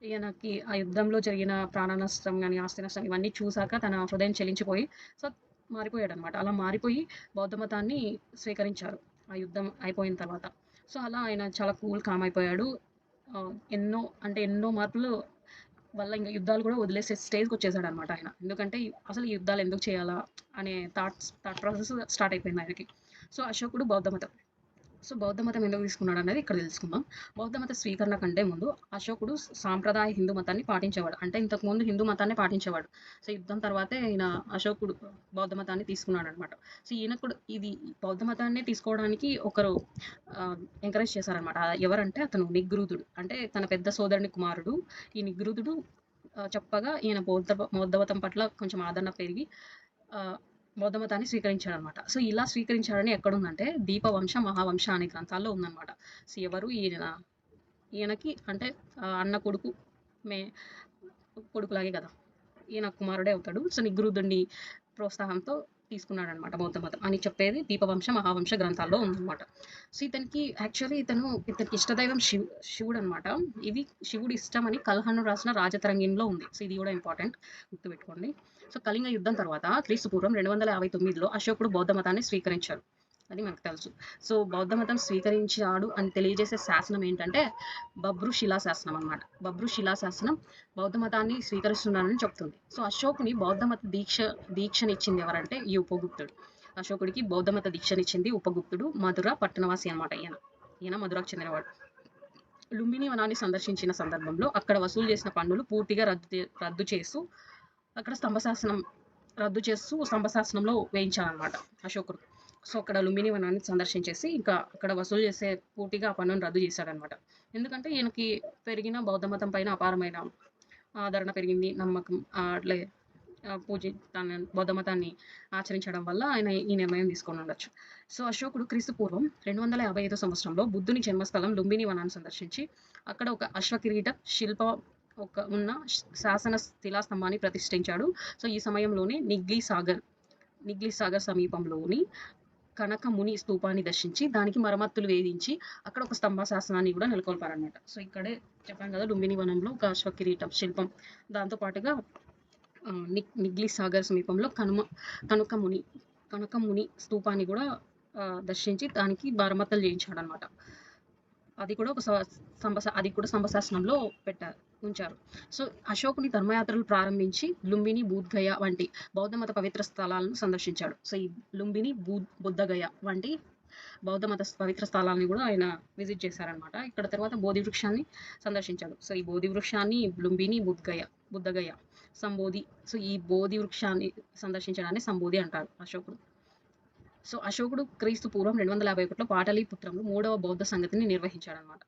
S1: ఈయనకి ఆ యుద్ధంలో జరిగిన ప్రాణ నష్టం గాని, ఆస్తి నష్టం ఇవన్నీ చూసాక తన హృదయం చెలించిపోయి సో, మారిపోయాడనమాట. అలా మారిపోయి బౌద్ధ మతాన్ని స్వీకరించారు ఆ యుద్ధం అయిపోయిన తర్వాత. సో, అలా ఆయన చాలా కామ్ అయిపోయాడు. ఎన్నో మార్పులు వల్ల ఇంక యుద్ధాలు కూడా వదిలేసే స్టేజ్‌కొచ్చేసాడనమాట ఆయన. ఎందుకంటే అసలు ఈ యుద్ధాలు ఎందుకు చేయాలా అనే థాట్ ప్రాసెస్ స్టార్ట్ అయిపోయింది ఆయనకి. సో, అశోకుడు బౌద్ధ మతం. సో, బౌద్ధ మతం ఎందుకు తీసుకున్నాడనేది ఇక్కడ తెలుసుకుందాం. బౌద్ధ మత స్వీకరణ కంటే ముందు అశోకుడు సాంప్రదాయ హిందూ మతాన్ని పాటించేవాడు. అంటే ఇంతకుముందు హిందూ మతాన్నే పాటించేవాడు. సో, యుద్ధం తర్వాతే అశోకుడు బౌద్ధ మతాన్ని తీసుకున్నాడనమాట. సో, ఈయన కూడా ఇది బౌద్ధ మతాన్నే తీసుకోవడానికి ఒకరు ఎంకరేజ్ చేశారనమాట. ఎవరంటే అతను నిగృతుడు. అంటే తన పెద్ద సోదరుని కుమారుడు. ఈ నిగృతుడు చెప్పగా ఈయన బౌద్ధ మతం పట్ల కొంచెం ఆదరణ పెరిగి బౌద్ధ మతాన్ని స్వీకరించాడనమాట. సో, ఇలా స్వీకరించాడని ఎక్కడుందంటే దీపవంశ, మహావంశ అనే గ్రంథాల్లో ఉందనమాట. సో, ఎవరు ఈయనకి అంటే అన్న కొడుకు కొడుకులాగే కదా! ఈయన కుమారుడే అవుతాడు. సో, నిగృతుడిని ప్రోత్సాహంతో తీసుకున్నాడనమాట బౌద్ధ మతం అని చెప్పేది దీపవంశ, మహావంశ గ్రంథాల్లో ఉందనమాట. సో, ఇతనికి ఇష్టదైవం శివుడనమాట. ఇది శివుడి ఇష్టమని కల్హను రాసిన రాజతరంగిణిలో ఉంది. సో, ఇది కూడా ఇంపార్టెంట్ గుర్తుపెట్టుకోండి. సో, కళింగ యుద్ధం తర్వాత క్రీస్తు పూర్వం 259లో అశోకుడు బౌద్ధ మతాన్ని స్వీకరించాడు. అది మనకు తెలుసు. సో, బౌద్ధ మతం స్వీకరించాడు అని తెలియజేసే శాసనం ఏంటంటే బబ్రు శిలాశాసనం అనమాట. బబ్రు శిలాశాసనం బౌద్ధ మతాన్ని స్వీకరిస్తున్నాడని చెప్తుంది. సో, అశోకుని బౌద్ధ మత దీక్షనిచ్చింది ఎవరంటే ఈ ఉపగుప్తుడు. అశోకుడికి బౌద్ధ మత దీక్షనిచ్చింది ఉపగుప్తుడు. మధుర పట్టణవాసి అనమాట ఈయన మధురకు చెందినవాడు. లుంబిని వనాన్ని సందర్శించిన సందర్భంలో అక్కడ వసూలు చేసిన పన్నులు పూర్తిగా రద్దు చేస్తూ స్తంభశాసనంలో వేయించాడనమాట అశోకుడు. సో, అక్కడ లుంబిని వనాన్ని సందర్శించేసి, ఇంకా అక్కడ వసూలు చేసే పూర్తిగా ఆ పన్నును రద్దు చేశాడనమాట. ఎందుకంటే ఈయనకి పెరిగిన బౌద్ధ మతం పైన అపారమైన ఆదరణ పెరిగింది. నమ్మకం అట్లే తన బౌద్ధ మతాన్ని ఆచరించడం వల్ల ఆయన ఈ నిర్ణయం తీసుకొనుండొచ్చు. సో, అశోకుడు క్రీస్తు పూర్వం 255 సంవత్సరంలో బుద్ధుని జన్మస్థలం లుంబిని వనాన్ని సందర్శించి, అక్కడ ఒక అశ్వకిరీట ఉన్న శాసన శిలాస్తంభాన్ని ప్రతిష్ఠించాడు. సో, ఈ సమయంలోనే నిగ్లీ సాగర్ సమీపంలోని కనకముని స్తూపాన్ని దర్శించి దానికి మరమ్మతులు వేయించి అక్కడ ఒక స్తంభ శాసనాన్ని కూడా నెలకొల్పారనమాట. సో, ఇక్కడే చెప్పాను కదా, లుంబిని వనంలో ఒక అశ్వకిరీటం శిల్పం, దాంతో పాటుగా నిగ్లీ సాగర్ సమీపంలో కనకముని స్తూపాన్ని కూడా దర్శించి దానికి మరమ్మతులు చేయించాడనమాట. అది కూడా స్తంభశాసనంలో ఉంచారు. సో, అశోకుని ధర్మయాత్రలు ప్రారంభించి లుంబిని, బుద్ధగయ వంటి బౌద్ధ మత పవిత్ర స్థలాలను సందర్శించాడు. సో, ఈ లుంబిని, బుద్ధగయ వంటి బౌద్ధ మత పవిత్ర స్థలాన్ని కూడా ఆయన విజిట్ చేశారనమాట. ఇక్కడ తర్వాత బోధి వృక్షాన్ని సందర్శించాడు. సో, ఈ బోధి వృక్షాన్ని లుంబిని, బుద్ధగయ సంబోధి. సో, ఈ బోధి వృక్షాన్ని సందర్శించడాన్ని సంబోధి అంటారు అశోకుడు. సో, అశోకుడు క్రీస్తు పూర్వం 251లో పాటలీపుత్రంలో 3వ బౌద్ధ సంగతిని నిర్వహించాడనమాట.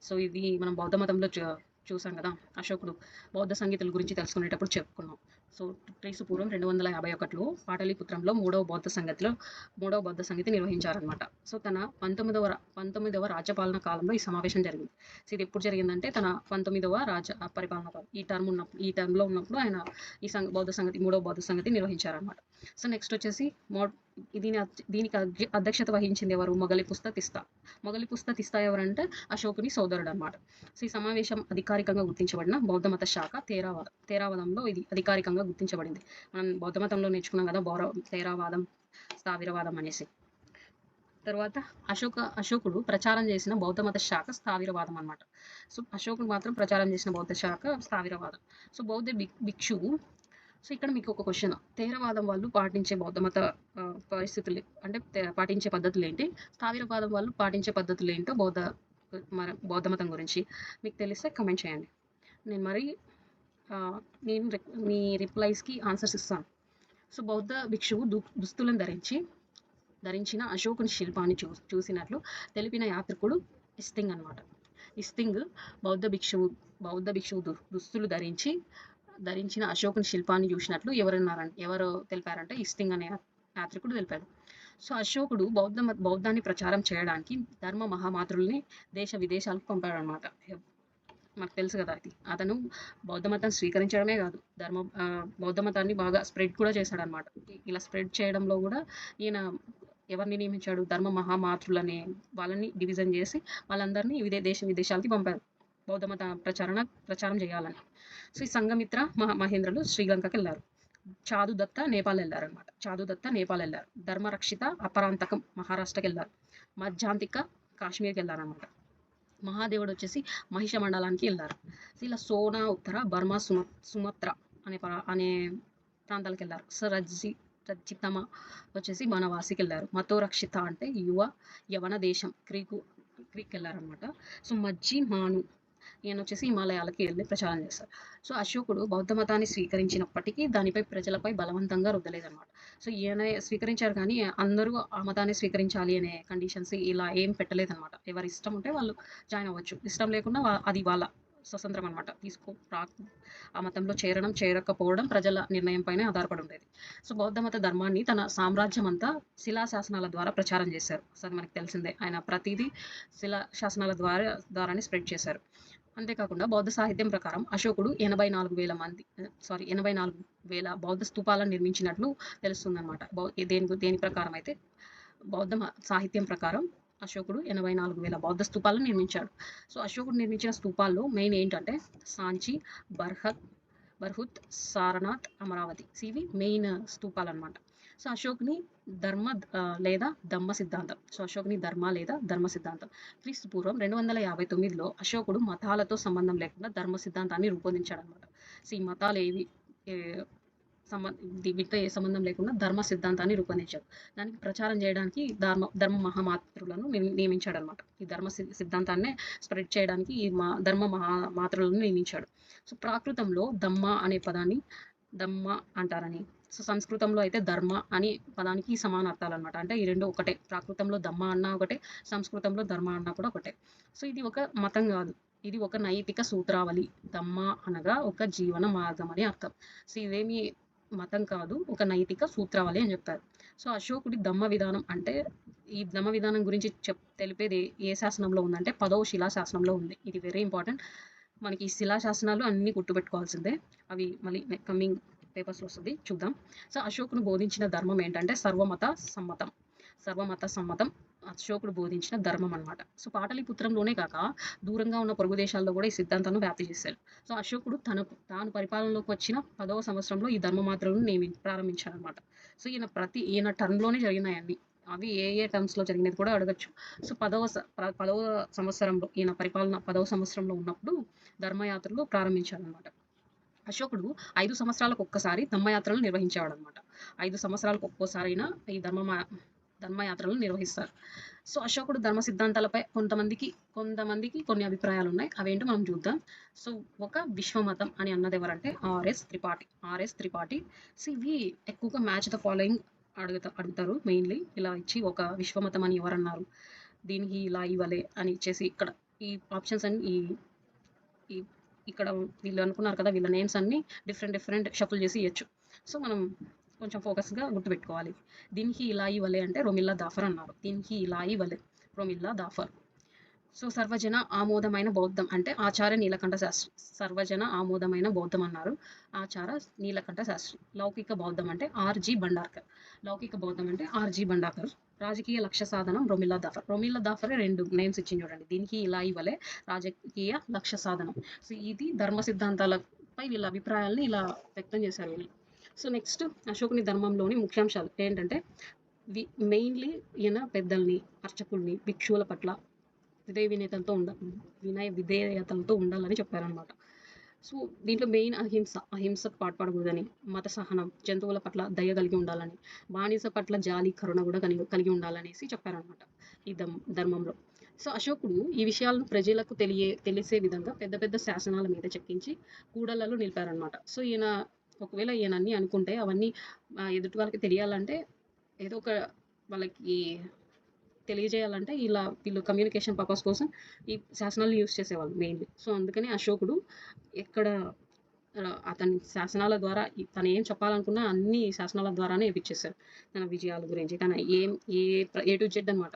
S1: సో, ఇది మనం బౌద్ధ మతంలో చూసాం కదా, అశోకుడు బౌద్ధ సంగీతుల గురించి తెలుసుకునేటప్పుడు చెప్పుకున్నాం. సో, క్రీస్తు పూర్వం 251లో పాటలీపుత్రంలో 3వ బౌద్ధ సంగతి నిర్వహించారనమాట. సో, తన 19వ రాజ్యపాలన కాలంలో ఈ సమావేశం జరిగింది. సో, ఇది ఎప్పుడు జరిగిందంటే తన 19వ పరిపాలన కాలం, ఈ టర్మ్లో ఉన్నప్పుడు ఆయన ఈ మూడవ బౌద్ధ సంగతి నిర్వహించారనమాట. సో, నెక్స్ట్ వచ్చేసి దీనికి అధ్యక్షత వహించింది ఎవరు? మొగలిపుస్త తిస్తా ఎవరంటే అశోకుని సోదరుడు అనమాట. సో, ఈ సమావేశం అధికారికంగా గుర్తించబడిన బౌద్ధ మత శాఖ తేరావాదంలో ఇది అధికారికంగా గుర్తించబడింది. మనం బౌద్ధ మతంలో నేర్చుకున్నాం కదా, తేరావాదం, స్థావిరవాదం అనేసి. తర్వాత అశోకుడు ప్రచారం చేసిన బౌద్ధ మత శాఖ స్థావిరవాదం అనమాట. సో, అశోకుడు మాత్రం ప్రచారం చేసిన బౌద్ధ శాఖ స్థావిరవాదం. సో, బౌద్ధ భిక్షువు. సో, ఇక్కడ మీకు ఒక క్వశ్చన్, తేరవాదం వాళ్ళు పాటించే బౌద్ధ మత పరిస్థితులు అంటే పాటించే పద్ధతులు ఏంటి, స్థావిరవాదం వాళ్ళు పాటించే పద్ధతులు ఏంటో బౌద్ధ మతం గురించి మీకు తెలిస్తే కమెంట్ చేయండి. నేను మీ రిప్లైస్కి ఆన్సర్స్ ఇస్తాను. సో, బౌద్ధ భిక్షువు దుస్తులను ధరించిన అశోకుని శిల్పాన్ని చూసినట్లు తెలిపిన యాత్రికుడు ఇస్తింగ్ అనమాట. ఇస్తింగ్ బౌద్ధ భిక్షువు దుస్తులు ధరించిన అశోకుని శిల్పాన్ని చూసినట్లు ఎవరు తెలిపారంటే ఇస్తింగ్ అనే యాత్రికుడు తెలిపాడు. సో, అశోకుడు బౌద్ధాన్ని ప్రచారం చేయడానికి ధర్మ మహామాతృల్ని దేశ విదేశాలకు పంపాడు అనమాట. మనకు తెలుసు కదా, అతను బౌద్ధ మతం స్వీకరించడమే కాదు, బౌద్ధ మతాన్ని బాగా స్ప్రెడ్ కూడా చేశాడనమాట. ఇలా స్ప్రెడ్ చేయడంలో కూడా ఈయన ఎవరిని నియమించాడు? ధర్మ మహామాతృలనే వాళ్ళని డివిజన్ చేసి వాళ్ళందరినీ దేశ విదేశాలకి పంపారు బౌద్ధ మత ప్రచారం చేయాలని. సో, ఈ సంఘమిత్ర మహేంద్రులు శ్రీలంకకి వెళ్ళారు. చాదు దత్త నేపాల్ వెళ్ళారు. ధర్మరక్షిత అపరాంతకం మహారాష్ట్రకి వెళ్ళారు. మధ్యాంతిక కాశ్మీర్కి వెళ్ళారనమాట. మహాదేవుడు వచ్చేసి మహిష మండలానికి వెళ్ళారు. ఇలా సోనా ఉత్తర బర్మా సుమత్ర అనే ప్రాంతాలకు వెళ్ళారు. సో, రజితమ వచ్చేసి బనవాసికి వెళ్ళారు. మతో రక్షిత అంటే యవన దేశం క్రీక్ వెళ్ళారనమాట. సో, మజ్జి మాను ఈయన వచ్చేసి హిమాలయాలకి వెళ్ళి ప్రచారం చేస్తారు. సో, అశోకుడు బౌద్ధ మతాన్ని స్వీకరించినప్పటికీ దానిపై ప్రజలపై బలవంతంగా రుద్దలేదన్నమాట. సో, ఈయన స్వీకరించారు కానీ అందరూ ఆ మతాన్ని స్వీకరించాలి అనే కండిషన్స్ ఇలా ఏం పెట్టలేదన్నమాట. ఎవరి ఇష్టం ఉంటే వాళ్ళు జాయిన్ అవ్వచ్చు, ఇష్టం లేకుండా అది వాళ్ళ స్వతంత్రం అనమాట. ఆ మతంలో చేరకపోవడం ప్రజల నిర్ణయం పైన ఆధారపడి ఉండేది. సో, బౌద్ధ మత ధర్మాన్ని తన సామ్రాజ్యం అంతా శిలాశాసనాల ద్వారా ప్రచారం చేశారు. సో, మనకు తెలిసిందే, ఆయన ప్రతిదీ శిలాశాసనాల ద్వారానే స్ప్రెడ్ చేశారు. అంతేకాకుండా బౌద్ధ సాహిత్యం ప్రకారం అశోకుడు 84,000 బౌద్ధ స్తూపాలను నిర్మించినట్లు తెలుస్తుందన్నమాట. దేని ప్రకారం అయితే బౌద్ధ సాహిత్యం ప్రకారం అశోకుడు 84,000 బౌద్ధ స్తూపాలను నిర్మించాడు. సో, అశోకుడు నిర్మించిన స్తూపాల్లో మెయిన్ ఏంటంటే సాంచి, బర్హుత్, సారనాథ్, అమరావతి. ఇవి మెయిన్ స్తూపాలు అనమాట. సో, అశోకుని ధర్మ లేదా ధమ్మ సిద్ధాంతం క్రీస్తు పూర్వం 259లో అశోకుడు మతాలతో సంబంధం లేకుండా ధర్మ సిద్ధాంతాన్ని రూపొందించాడు అనమాట. సో, ఈ మతాలు వీటితో ఏ సంబంధం లేకుండా ధర్మ సిద్ధాంతాన్ని రూపొందించాడు. దానికి ప్రచారం చేయడానికి ధర్మ మహామాతృలను నియమించాడు అనమాట. ఈ ధర్మ సిద్ధాంతాన్ని స్ప్రెడ్ చేయడానికి ఈ ధర్మ మహామాతృలను నియమించాడు. సో, ప్రాకృతంలో దమ్మ అనే పదాన్ని దమ్మ అంటారని, సో సంస్కృతంలో అయితే ధర్మ అని పదానికి సమానార్థాలన్నమాట. అంటే ఈ 2 ఒకటే. ప్రాకృతంలో దమ్మ అన్నా ఒకటే, సంస్కృతంలో ధర్మ అన్నా కూడా ఒకటే. సో ఇది ఒక మతం గాదు. ఇది ఒక నైతిక సూత్రావళి. దమ్మ అనగా ఒక జీవన మార్గం అని అర్థం. సో ఇదేమి మతం కాదు. ఒక నైతిక సూత్రావళి అని జెప్పారు. సో అశోకుడి ధమ్మ విధానం అంటే ఈ ధమ్మ విధానం గురించి తెలిపేది ఏ శాసనంలో ఉందంటే 10వ శిలాశాసనంలో ఉంది. ఇది వెరీ ఇంపార్టెంట్. మనకి ఈ శిలాశాసనాలు అన్నీ గుర్తుపెట్టుకోవాల్సిందే. అవి మళ్ళీ కమింగ్ పేపర్స్‌లో వస్తది. చూద్దాం. సో అశోకుడు బోధించిన ధర్మం ఏంటంటే సర్వమత సమ్మతం. సర్వమత సమ్మతం అశోకుడు బోధించిన ధర్మం అన్నమాట. సో పాటలీపుత్రంలోనే కాక దూరంగా ఉన్న పొరుగు దేశాల్లో కూడా ఈ సిద్ధాంతాన్ని వ్యాప్తి చేశాడు. సో అశోకుడు తాను పరిపాలనలోకి వచ్చిన 10వ సంవత్సరంలో ఈ ధర్మమాత్రలను ప్రారంభించాడన్నమాట. సో ఈయన టర్మ్‌లోనే జరిగినాయన్నీ. అవి ఏ ఏ టర్మ్స్‌లో జరిగినది కూడా అడగొచ్చు. సో 10వ సంవత్సరంలో ఈయన పరిపాలన 10వ సంవత్సరంలో ఉన్నప్పుడు ధర్మయాత్రలు ప్రారంభించాడన్నమాట. అశోకుడు 5 సంవత్సరాలకు ఒక్కసారి ధర్మయాత్రలు నిర్వహించేవాడన్నమాట. 5 సంవత్సరాలకు ఒక్కోసారైనా ఈ ధర్మయాత్రలను నిర్వహిస్తారు. సో అశోకుడు ధర్మ సిద్ధాంతాలపై కొంతమందికి కొన్ని అభిప్రాయాలు ఉన్నాయి. అవేంటో మనం చూద్దాం. సో ఒక విశ్వమతం అని అన్నది ఎవరంటే ఆర్ఎస్ త్రిపాఠి. సో ఇవి ఎక్కువగా మ్యాచ్ ద ఫాలోయింగ్ అడుగుతారు మెయిన్లీ. ఇలా ఇచ్చి ఒక విశ్వమతం అని ఎవరన్నారు, దీనికి ఇలా ఇవ్వలే అని ఇచ్చేసి ఇక్కడ ఈ ఆప్షన్స్ అన్ని ఈ ఇక్కడ వీళ్ళు అనుకున్నారు కదా, వీళ్ళ నేమ్స్ అన్ని డిఫరెంట్ షఫుల్ చేసి ఇవ్వచ్చు. సో మనం కొంచెం ఫోకస్గా గుర్తుపెట్టుకోవాలి. దీనికి ఇలా ఇవ్వలే అంటే రొమిల్లా దాఫర్ అన్నారు. దీనికి ఇలా ఇవ్వలే రొమిల్లా దాఫర్. సో సర్వజన ఆమోదమైన బౌద్ధం అంటే ఆచార్య నీలకంఠ శాస్త్రి. సర్వజన ఆమోదమైన బౌద్ధం అన్నారు ఆచార్య నీలకంఠ శాస్త్రి. లౌకిక బౌద్ధం అంటే ఆర్జీ బండార్కర్. రాజకీయ లక్ష్య సాధనం రొమిల్లా దాఫర్ 2 నేమ్స్ ఇచ్చింది చూడండి. దీనికి ఇలా ఇవ్వలే రాజకీయ లక్ష్య సాధనం. సో ఇది ధర్మ సిద్ధాంతాలపై వీళ్ళ అభిప్రాయాలని ఇలా వ్యక్తం చేశారు వీళ్ళు. సో నెక్స్ట్ అశోకుని ధర్మంలోని ముఖ్యాంశాలు ఏంటంటే మెయిన్లీ ఈయన పెద్దల్ని, అర్చకుల్ని, భిక్షువుల పట్ల వినయ విధేయతలతో ఉండాలని చెప్పారనమాట. సో దీంట్లో మెయిన్ అహింసకు పాటుపడకూడదని, మత సహనం, జంతువుల పట్ల దయ కలిగి ఉండాలని, బానిస పట్ల జాలి కరుణ కూడా కలిగి ఉండాలనేసి చెప్పారనమాట ఈ ధర్మంలో. సో అశోకుడు ఈ విషయాలను ప్రజలకు తెలిసే విధంగా పెద్ద పెద్ద శాసనాల మీద చెక్కించి కూడళ్లలో నిలిపారనమాట. సో ఒకవేళ ఈయన అన్ని అనుకుంటే అవన్నీ ఎదుటి వాళ్ళకి తెలియాలంటే ఏదో ఒక వాళ్ళకి తెలియజేయాలంటే వీళ్ళు కమ్యూనికేషన్ పర్పస్ కోసం ఈ శాసనాలు యూజ్ చేసేవాళ్ళు మెయిన్లీ. సో అందుకని అశోకుడు ఎక్కడ అతని శాసనాల ద్వారా తను ఏం చెప్పాలనుకున్నా అన్ని శాసనాల ద్వారానే ఇప్పించేశారు. తన విజయాల గురించి తన ఏ టు జెడ్ అనమాట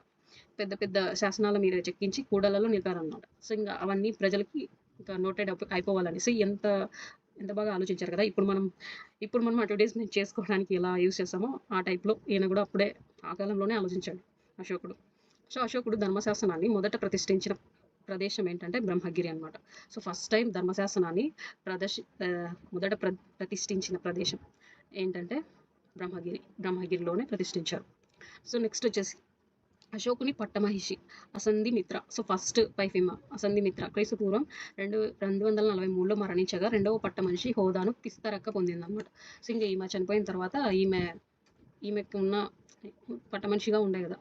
S1: పెద్ద పెద్ద శాసనాల మీద చెక్కించి కూడలలో నిలిపారనమాట. సో ఇంకా అవన్నీ ప్రజలకి ఇంకా నోటెడ్ అయిపోవాలని. సో ఎంత బాగా ఆలోచించారు కదా. ఇప్పుడు మనం అడ్వర్టైజ్మెంట్ చేసుకోవడానికి ఎలా యూజ్ చేస్తామో ఆ టైప్లో ఈయన కూడా అప్పుడే ఆ కాలంలోనే ఆలోచించాడు అశోకుడు. సో అశోకుడు ధర్మశాసనాన్ని మొదట ప్రతిష్ఠించిన ప్రదేశం ఏంటంటే బ్రహ్మగిరి అనమాట. సో ఫస్ట్ టైం ధర్మశాసనాన్ని మొదట ప్రతిష్ఠించిన ప్రదేశం ఏంటంటే బ్రహ్మగిరిలోనే ప్రతిష్ఠించారు. సో నెక్స్ట్ వచ్చేసి అశోకుని పట్టమహిషి అసంధిమిత్ర. సో ఫస్ట్ వైఫ్ అసంధిమిత్ర క్రీస్తుపూర్వం 243లో మరణించగా రెండవ పట్టమనిషి హోదాను తిస్తరక్క పొందిందనమాట. సో ఇంకా ఈమె చనిపోయిన తర్వాత ఈమెకు ఉన్న పట్టమనిషిగా ఉండే కదా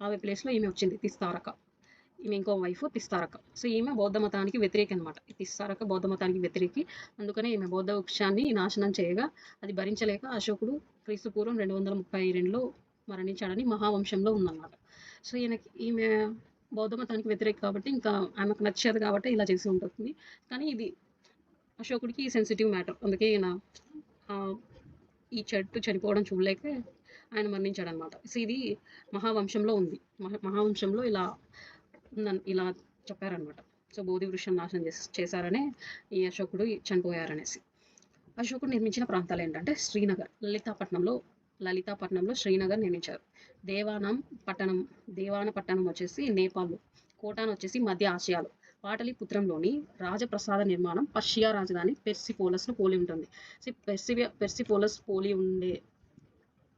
S1: ఆమె ప్లేస్లో ఈమె వచ్చింది తిస్తారక. ఈమె ఇంకో వైఫ్ తిస్తారక. సో ఈమె బౌద్ధ మతానికి వ్యతిరేకి అనమాట. తిస్తారక బౌద్ధ మతానికి వ్యతిరేకి. అందుకనే ఈమె బౌద్ధ వృక్షాన్ని నాశనం చేయగా అది భరించలేక అశోకుడు క్రీస్తుపూర్వం 232లో మరణించాడని మహావంశంలో ఉందన్నమాట. సో ఈమె బౌద్ధ మతానికి వ్యతిరేక కాబట్టి ఇంకా ఆమెకు నచ్చదు కాబట్టి ఇలా చేసి ఉంటుంది. కానీ ఇది అశోకుడికి సెన్సిటివ్ మ్యాటర్. అందుకే ఈ చెట్టు చనిపోవడం చూడలేక ఆయన మరణించాడనమాట. సో ఇది మహావంశంలో ఉంది. మహావంశంలో ఇలా చెప్పారనమాట. సో బోధి వృక్షం నాశనం చేశారనే ఈ అశోకుడు చనిపోయారనేసి. అశోకుడు నిర్మించిన ప్రాంతాలు ఏంటంటే శ్రీనగర్, లలితాపట్నంలో శ్రీనగర్ నిర్మించారు. దేవాన పట్టణం వచ్చేసి నేపాల్, కోటాన్ వచ్చేసి మధ్య ఆసియాలో, పాటలీపుత్రంలోని రాజప్రసాద నిర్మాణం పర్షియా రాజధాని పెర్సిపోలస్ను పోలి ఉంటుంది. సో పెర్సిపోలస్ పోలి ఉండే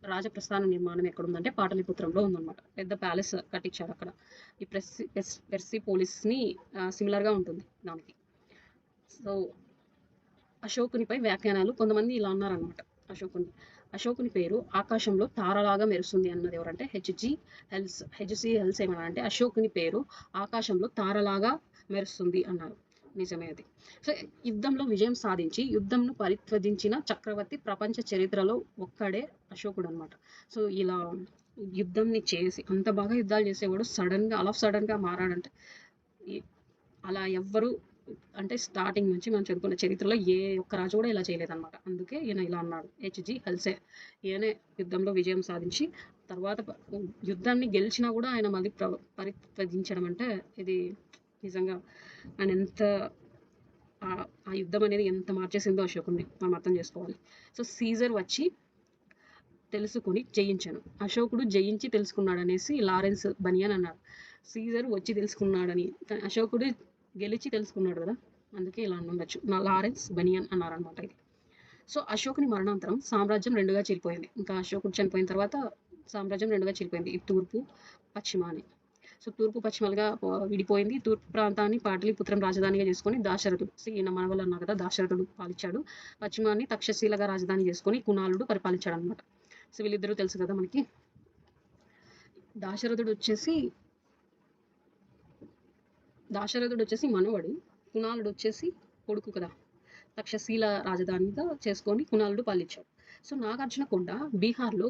S1: రాజప్రస్థాన నిర్మాణం ఎక్కడ ఉందంటే పాటలీపుత్రంలో ఉందన్నమాట. పెద్ద ప్యాలెస్ కట్టించారు అక్కడ. ఈ పెర్సిపోలిస్ని సిమిలర్గా ఉంటుంది దానికి. సో అశోకునిపై వ్యాఖ్యానాలు కొంతమంది ఇలా అన్నారనమాట. అశోకుని పేరు ఆకాశంలో తారలాగా మెరుస్తుంది అన్నది ఎవరంటే హెచ్జి హెల్స్ ఏమన్నా అంటే అశోకుని పేరు ఆకాశంలో తారలాగా మెరుస్తుంది అన్నారు. నిజమే అది. సో, యుద్ధంలో విజయం సాధించి, యుద్ధంను పరిత్వజించిన చక్రవర్తి ప్రపంచ చరిత్రలో ఒక్కడే అశోకుడనమాట. సో, ఇలా యుద్ధంని చేసి అంత బాగా యుద్ధాలు చేసేవాడు సడెన్‌గా ఆల్ ఆఫ్ సడెన్‌గా మారాడంటే, ఈ అలా ఎవ్వరు అంటే స్టార్టింగ్ నుంచి మనం చదువుకున్న చరిత్రలో ఏ ఒక్క రాజు కూడా ఇలా చేయలేదనమాట. అందుకే ఈయన ఇలా అన్నాడు. హెచ్‌జీ హల్సే. ఈయనే యుద్ధంలో విజయం సాధించి తర్వాత యుద్ధాన్ని గెలిచినా కూడా ఆయన మళ్ళీ పరిత్వజించడం అంటే ఇది నిజంగా ఆయన ఎంత ఆ యుద్ధం అనేది ఎంత మార్చేసిందో అశోకుడిని మనం అర్థం చేసుకోవాలి. సో సీజర్ వచ్చి తెలుసుకుని జయించాను. అశోకుడు జయించి తెలుసుకున్నాడనేసి లారెన్స్ బనియన్ అన్నాడు. సీజర్ వచ్చి తెలుసుకున్నాడని, అశోకుడు గెలిచి తెలుసుకున్నాడు కదా, అందుకే ఇలా ఉండొచ్చు. లారెన్స్ బనియన్ అన్నారనమాట ఇది. సో అశోకుని మరణాంతరం సామ్రాజ్యం రెండుగా చీలిపోయింది. ఇంకా అశోకుడు చనిపోయిన తర్వాత సామ్రాజ్యం రెండుగా చీలిపోయింది. ఈ తూర్పు పశ్చిమ అని. సో తూర్పు పశ్చిమలుగా విడిపోయింది. తూర్పు ప్రాంతాన్ని పాటలీపుత్రం రాజధానిగా చేసుకొని దాశరథుడు, ఈయన మనవలు అన్నారు కదా, దాశరథుడు పాలించాడు. పశ్చిమాన్ని తక్షశీలగా రాజధాని చేసుకొని కునాలుడు పరిపాలించాడు అనమాట. సో వీళ్ళిద్దరూ తెలుసు కదా మనకి. దాశరథుడు వచ్చేసి మనవడు, కునాలుడు వచ్చేసి కొడుకు కదా. తక్షశీల రాజధానిగా చేసుకొని కునాలుడు పాలించాడు. సో నాగార్జునకొండ బీహార్లో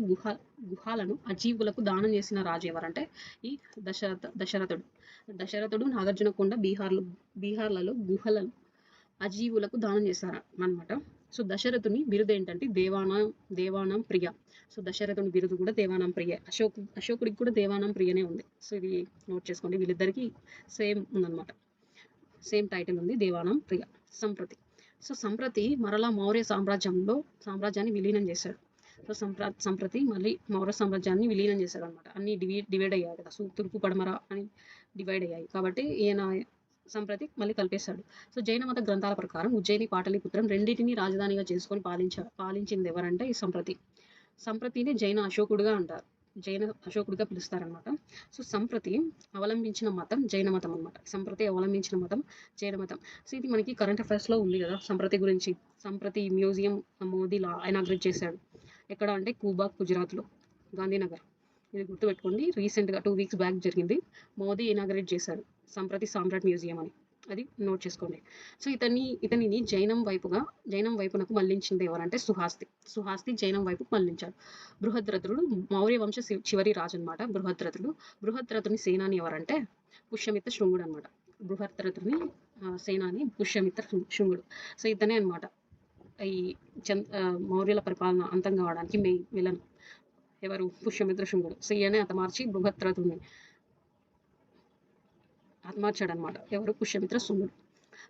S1: గుహాలను అజీవులకు దానం చేసిన రాజు ఎవరంటే ఈ దశరథుడు నాగార్జునకొండ బీహార్లలో గుహలను అజీవులకు దానం చేశారు అనమాట. సో దశరథుని బిరుదు ఏంటంటే దేవానాం ప్రియ. సో దశరథుని బిరుదు కూడా దేవానాం ప్రియ. అశోకుడికి కూడా దేవానాం ప్రియనే ఉంది. సో ఇది నోట్ చేసుకోండి, వీళ్ళిద్దరికి సేమ్ ఉందన్నమాట, సేమ్ టైటిల్ ఉంది, దేవానాం ప్రియ. సంప్రతి మరలా మౌర్య సామ్రాజ్యాన్ని విలీనం చేశాడు. సో సంప్రతి మళ్ళీ మౌర్య సామ్రాజ్యాన్ని విలీనం చేశాడు అనమాట. అన్ని డివైడ్ అయ్యాయి కదా, తూర్పు పడమర అని డివైడ్ అయ్యాయి కాబట్టి ఈయన సంప్రతి మళ్ళీ కలిపేశాడు. సో జైన మత గ్రంథాల ప్రకారం ఉజ్జయిని పాటలీపుత్రం రెండింటినీ రాజధానిగా చేసుకొని పాలించింది ఎవరంటే ఈ సంప్రతిని జైన అశోకుడుగా అంటారు, జైన అశోకుడిగా పిలుస్తారనమాట. సో సంప్రతి అవలంబించిన మతం జైన మతం అనమాట. సంప్రతి అవలంబించిన మతం జైన మతం. సో ఇది మనకి కరెంట్ అఫైర్స్లో ఉంది కదా సంప్రతి గురించి. సంప్రతి మ్యూజియం మోదీ ఇనాగ్రేట్ చేశాడు. ఎక్కడ అంటే కూబా, గుజరాత్లో, గాంధీనగర్. ఇది గుర్తుపెట్టుకోండి, రీసెంట్గా 2 వీక్స్ బ్యాక్ జరిగింది. మోదీ ఇనాగ్రేట్ చేశాడు సంప్రతి సామ్రాట్ మ్యూజియం అని, అది నోట్ చేసుకోండి. సో ఇతనిని జైనం వైపునకు మళ్లించింది ఎవరంటే సుహాస్తి జైనం వైపుకు మళ్లించాడు. బృహద్రథుడు మౌర్య వంశ చివరి రాజు అనమాట. బృహద్రథుని సేనాని ఎవరంటే పుష్యమిత్ర శృంగుడు అనమాట. బృహద్రథుని సేనాని పుష్యమిత్ర శృంగుడు. సో ఇతనే అనమాట ఈ మౌర్యుల పరిపాలన అంతం కావడానికి మెయిన్ విలన్. ఎవరు? పుష్యమిత్ర శృంగుడు. సో ఈయనే హతమార్చి బృహద్రథుని హతమార్చాడనమాట. ఎవరు? పుష్యమిత్ర శృంగుడు.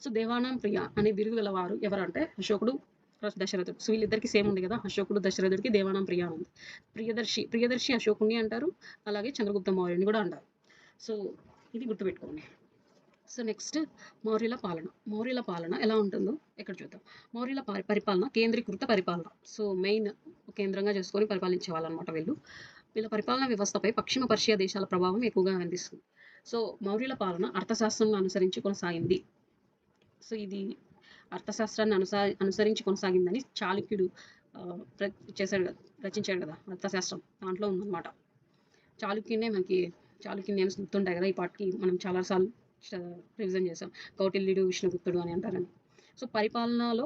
S1: సో దేవానాం ప్రియ అనే బిరుదు గల వారు ఎవరంటే అశోకుడు, దశరథుడు. సో వీళ్ళిద్దరికి సేమ్ ఉంది కదా, అశోకుడు దశరథుడికి దేవానాం ప్రియ ఉంది. ప్రియదర్శి అశోకుని అంటారు, అలాగే చంద్రగుప్త మౌర్యుని కూడా అంటారు. సో ఇది గుర్తుపెట్టుకోండి. సో నెక్స్ట్ మౌర్యుల పాలన ఎలా ఉంటుందో ఇక్కడ చూద్దాం. మౌర్యుల పరిపాలన కేంద్రీకృత పరిపాలన. సో మెయిన్ కేంద్రంగా చేసుకొని పరిపాలించే వాళ్ళనమాట వీళ్ళ పరిపాలన వ్యవస్థపై పశ్చిమ పర్షియా దేశాల ప్రభావం ఎక్కువగా కనిపిస్తుంది. సో మౌర్యుల పాలన అర్థశాస్త్రాన్ని అనుసరించి కొనసాగింది. సో ఇది అర్థశాస్త్రాన్ని అనుసరించి కొనసాగిందని చాళుక్యుడు రచించాడు కదా అర్థశాస్త్రం, దాంట్లో ఉందన్నమాట. చాళుక్యునే నేమ్స్ గుర్తుంటాయి కదా, ఈ పాటికి మనం చాలాసార్లు రివిజన్ చేసాం. కౌటిల్యుడు, విష్ణుగుప్తుడు అని అంటారని. సో పరిపాలనలో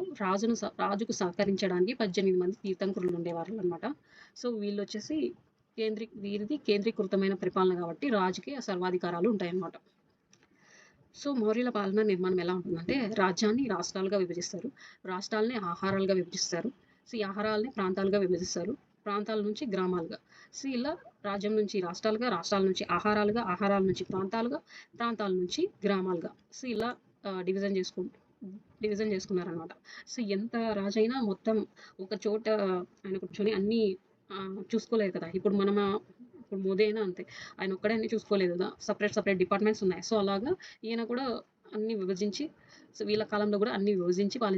S1: రాజుకు సహకరించడానికి 18 మంది తీర్థంకరులు ఉండేవారు అనమాట. సో వీళ్ళు వచ్చేసి వీరిది కేంద్రీకృతమైన పరిపాలన కాబట్టి రాజుకి సర్వాధికారాలు ఉంటాయన్నమాట. సో మౌర్యుల పాలన నిర్మాణం ఎలా ఉంటుందంటే రాజ్యాన్ని రాష్ట్రాలుగా విభజిస్తారు, రాష్ట్రాలని ఆహారాలుగా విభజిస్తారు. సో ఈ ఆహారాలని ప్రాంతాలుగా విభజిస్తారు, ప్రాంతాల నుంచి గ్రామాలుగా. సో ఇలా రాజ్యం నుంచి రాష్ట్రాలుగా, రాష్ట్రాల నుంచి ఆహారాలుగా, ఆహారాల నుంచి ప్రాంతాలుగా, ప్రాంతాల నుంచి గ్రామాలుగా. సో ఇలా డివిజన్ చేసుకున్నారనమాట. సో ఎంత రాజైనా మొత్తం ఒక చోట ఆయన కూర్చొని అన్నీ చూసుకోలేదు కదా. ఇప్పుడు మోదీ అయినా అంతే, ఆయన ఒక్కడే అన్ని చూసుకోలేదు కదా, సపరేట్ డిపార్ట్మెంట్స్ ఉన్నాయి. సో అలాగా ఈయన కూడా అన్ని విభజించి, సో వీళ్ళ కాలంలో కూడా అన్ని విభజించి వాళ్ళ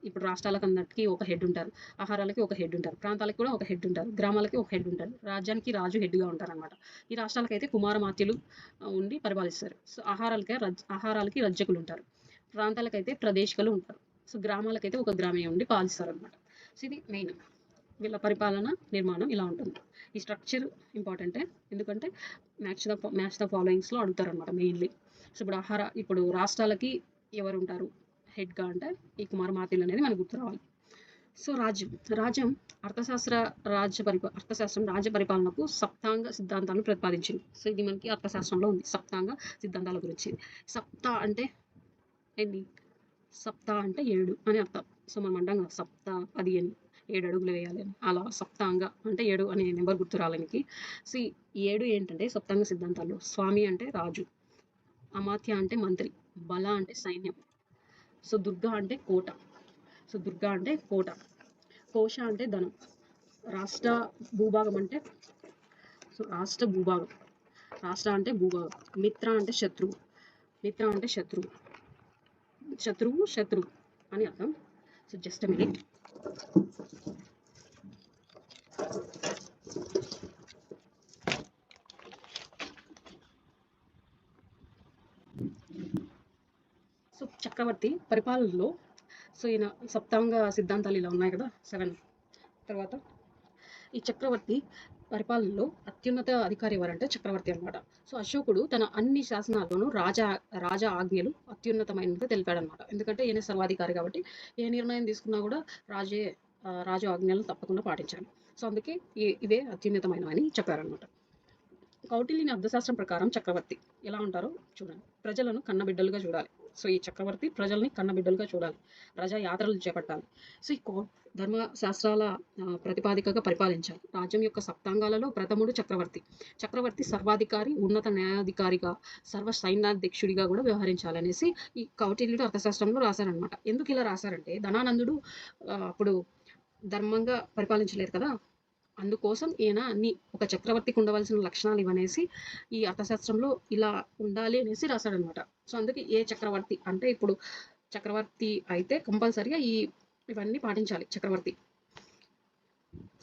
S1: ఇప్పుడు రాష్ట్రాలకు అందరికీ ఒక హెడ్ ఉంటారు, ఆహారాలకి ఒక హెడ్ ఉంటారు, ప్రాంతాలకు కూడా ఒక హెడ్ ఉంటారు, గ్రామాలకి ఒక హెడ్ ఉంటారు, రాజ్యానికి రాజు హెడ్గా ఉంటారు అనమాట. ఈ రాష్ట్రాలకైతే కుమారమాత్యులు ఉండి పరిపాలిస్తారు. సో ఆహారాలకి రజ్జకులు ఉంటారు, ప్రాంతాలకైతే ప్రదేశికలు ఉంటారు, సో గ్రామాలకైతే ఒక గ్రామే ఉండి పాలిస్తారు అనమాట. సో ఇది మెయిన్ వీళ్ళ పరిపాలన నిర్మాణం ఇలా ఉంటుంది. ఈ స్ట్రక్చర్ ఇంపార్టెంటే, ఎందుకంటే మ్యాచ్ ద ఫాలోయింగ్స్లో అడుగుతారు అనమాట మెయిన్లీ. సో ఇప్పుడు రాష్ట్రాలకి ఎవరుంటారు హెడ్గా అంటే ఈ కుమారమార్తీలు అనేది మనకు గుర్తు రావాలి. సో రాజ్యం అర్థశాస్త్రం రాజ్య పరిపాలనకు సప్తాంగ సిద్ధాంతాలను ప్రతిపాదించింది. సో ఇది మనకి అర్థశాస్త్రంలో ఉంది, సప్తాంగ సిద్ధాంతాల గురించి. సప్త అంటే ఏంటి? సప్త అంటే 7 అని అర్థం. సో మనం అంటాం కదా సప్త 10 అని, 7 అడుగులు వేయాలి అని. అలా సప్తాంగ అంటే 7 అనే నెంబర్ గుర్తు రావడానికి. సో ఈ 7 ఏంటంటే సప్తాంగ సిద్ధాంతాలు. స్వామి అంటే రాజు, అమాత్య అంటే మంత్రి, బల అంటే సైన్యం, సో దుర్గా అంటే కోట, కోశ అంటే ధనం, రాష్ట్ర భూభాగం అంటే రాష్ట్ర భూభాగం, రాష్ట్ర అంటే భూభాగం, మిత్ర అంటే శత్రువు, శత్రువు అని అర్థం. So just minute. సో చక్రవర్తి పరిపాలనలో సో ఈయన సప్తాంగ సిద్ధాంతాలు ఇలా ఉన్నాయి కదా 7. తర్వాత ఈ చక్రవర్తి పరిపాలనలో అత్యున్నత అధికారి ఎవరంటే చక్రవర్తి అనమాట. సో అశోకుడు తన అన్ని శాసనాల్లోనూ రాజా ఆజ్ఞలు అత్యున్నతమైనది తెలిపాడనమాట. ఎందుకంటే ఈయన సర్వాధికారి కాబట్టి ఏ నిర్ణయం తీసుకున్నా కూడా రాజు ఆజ్ఞలను తప్పకుండా పాటించాలి. సో అందుకే ఇవే అత్యున్నతమైనవని చెప్పారనమాట. కౌటిల్యుని అర్థశాస్త్రం ప్రకారం చక్రవర్తి ఎలా ఉంటారో చూడండి. ప్రజలను కన్నబిడ్డలుగా చూడాలి. సో ఈ చక్రవర్తి ప్రజల్ని కన్నబిడ్డలుగా చూడాలి, ప్రజా యాత్రలు చేపట్టాలి. సో ఈ ధర్మశాస్త్రాల ప్రతిపాదికగా పరిపాలించాలి. రాజ్యం యొక్క సప్తాంగాలలో ప్రథముడు చక్రవర్తి సర్వాధికారి, ఉన్నత న్యాయాధికారిగా, సర్వ సైన్యాధ్యక్షుడిగా కూడా వ్యవహరించాలనేసి ఈ కౌటిల్యుడు అర్థశాస్త్రంలో రాశారనమాట. ఎందుకు ఇలా రాశారంటే ధనానందుడు అప్పుడు ధర్మంగా పరిపాలించలేరు కదా, అందుకోసం ఈయన ఒక చక్రవర్తికి ఉండవలసిన లక్షణాలు ఇవనేసి ఈ అర్థశాస్త్రంలో ఇలా ఉండాలి అనేసి రాశాడనమాట. సో అందుకే ఏ చక్రవర్తి అంటే ఇప్పుడు చక్రవర్తి అయితే కంపల్సరిగా ఇవన్నీ పాటించాలి చక్రవర్తి.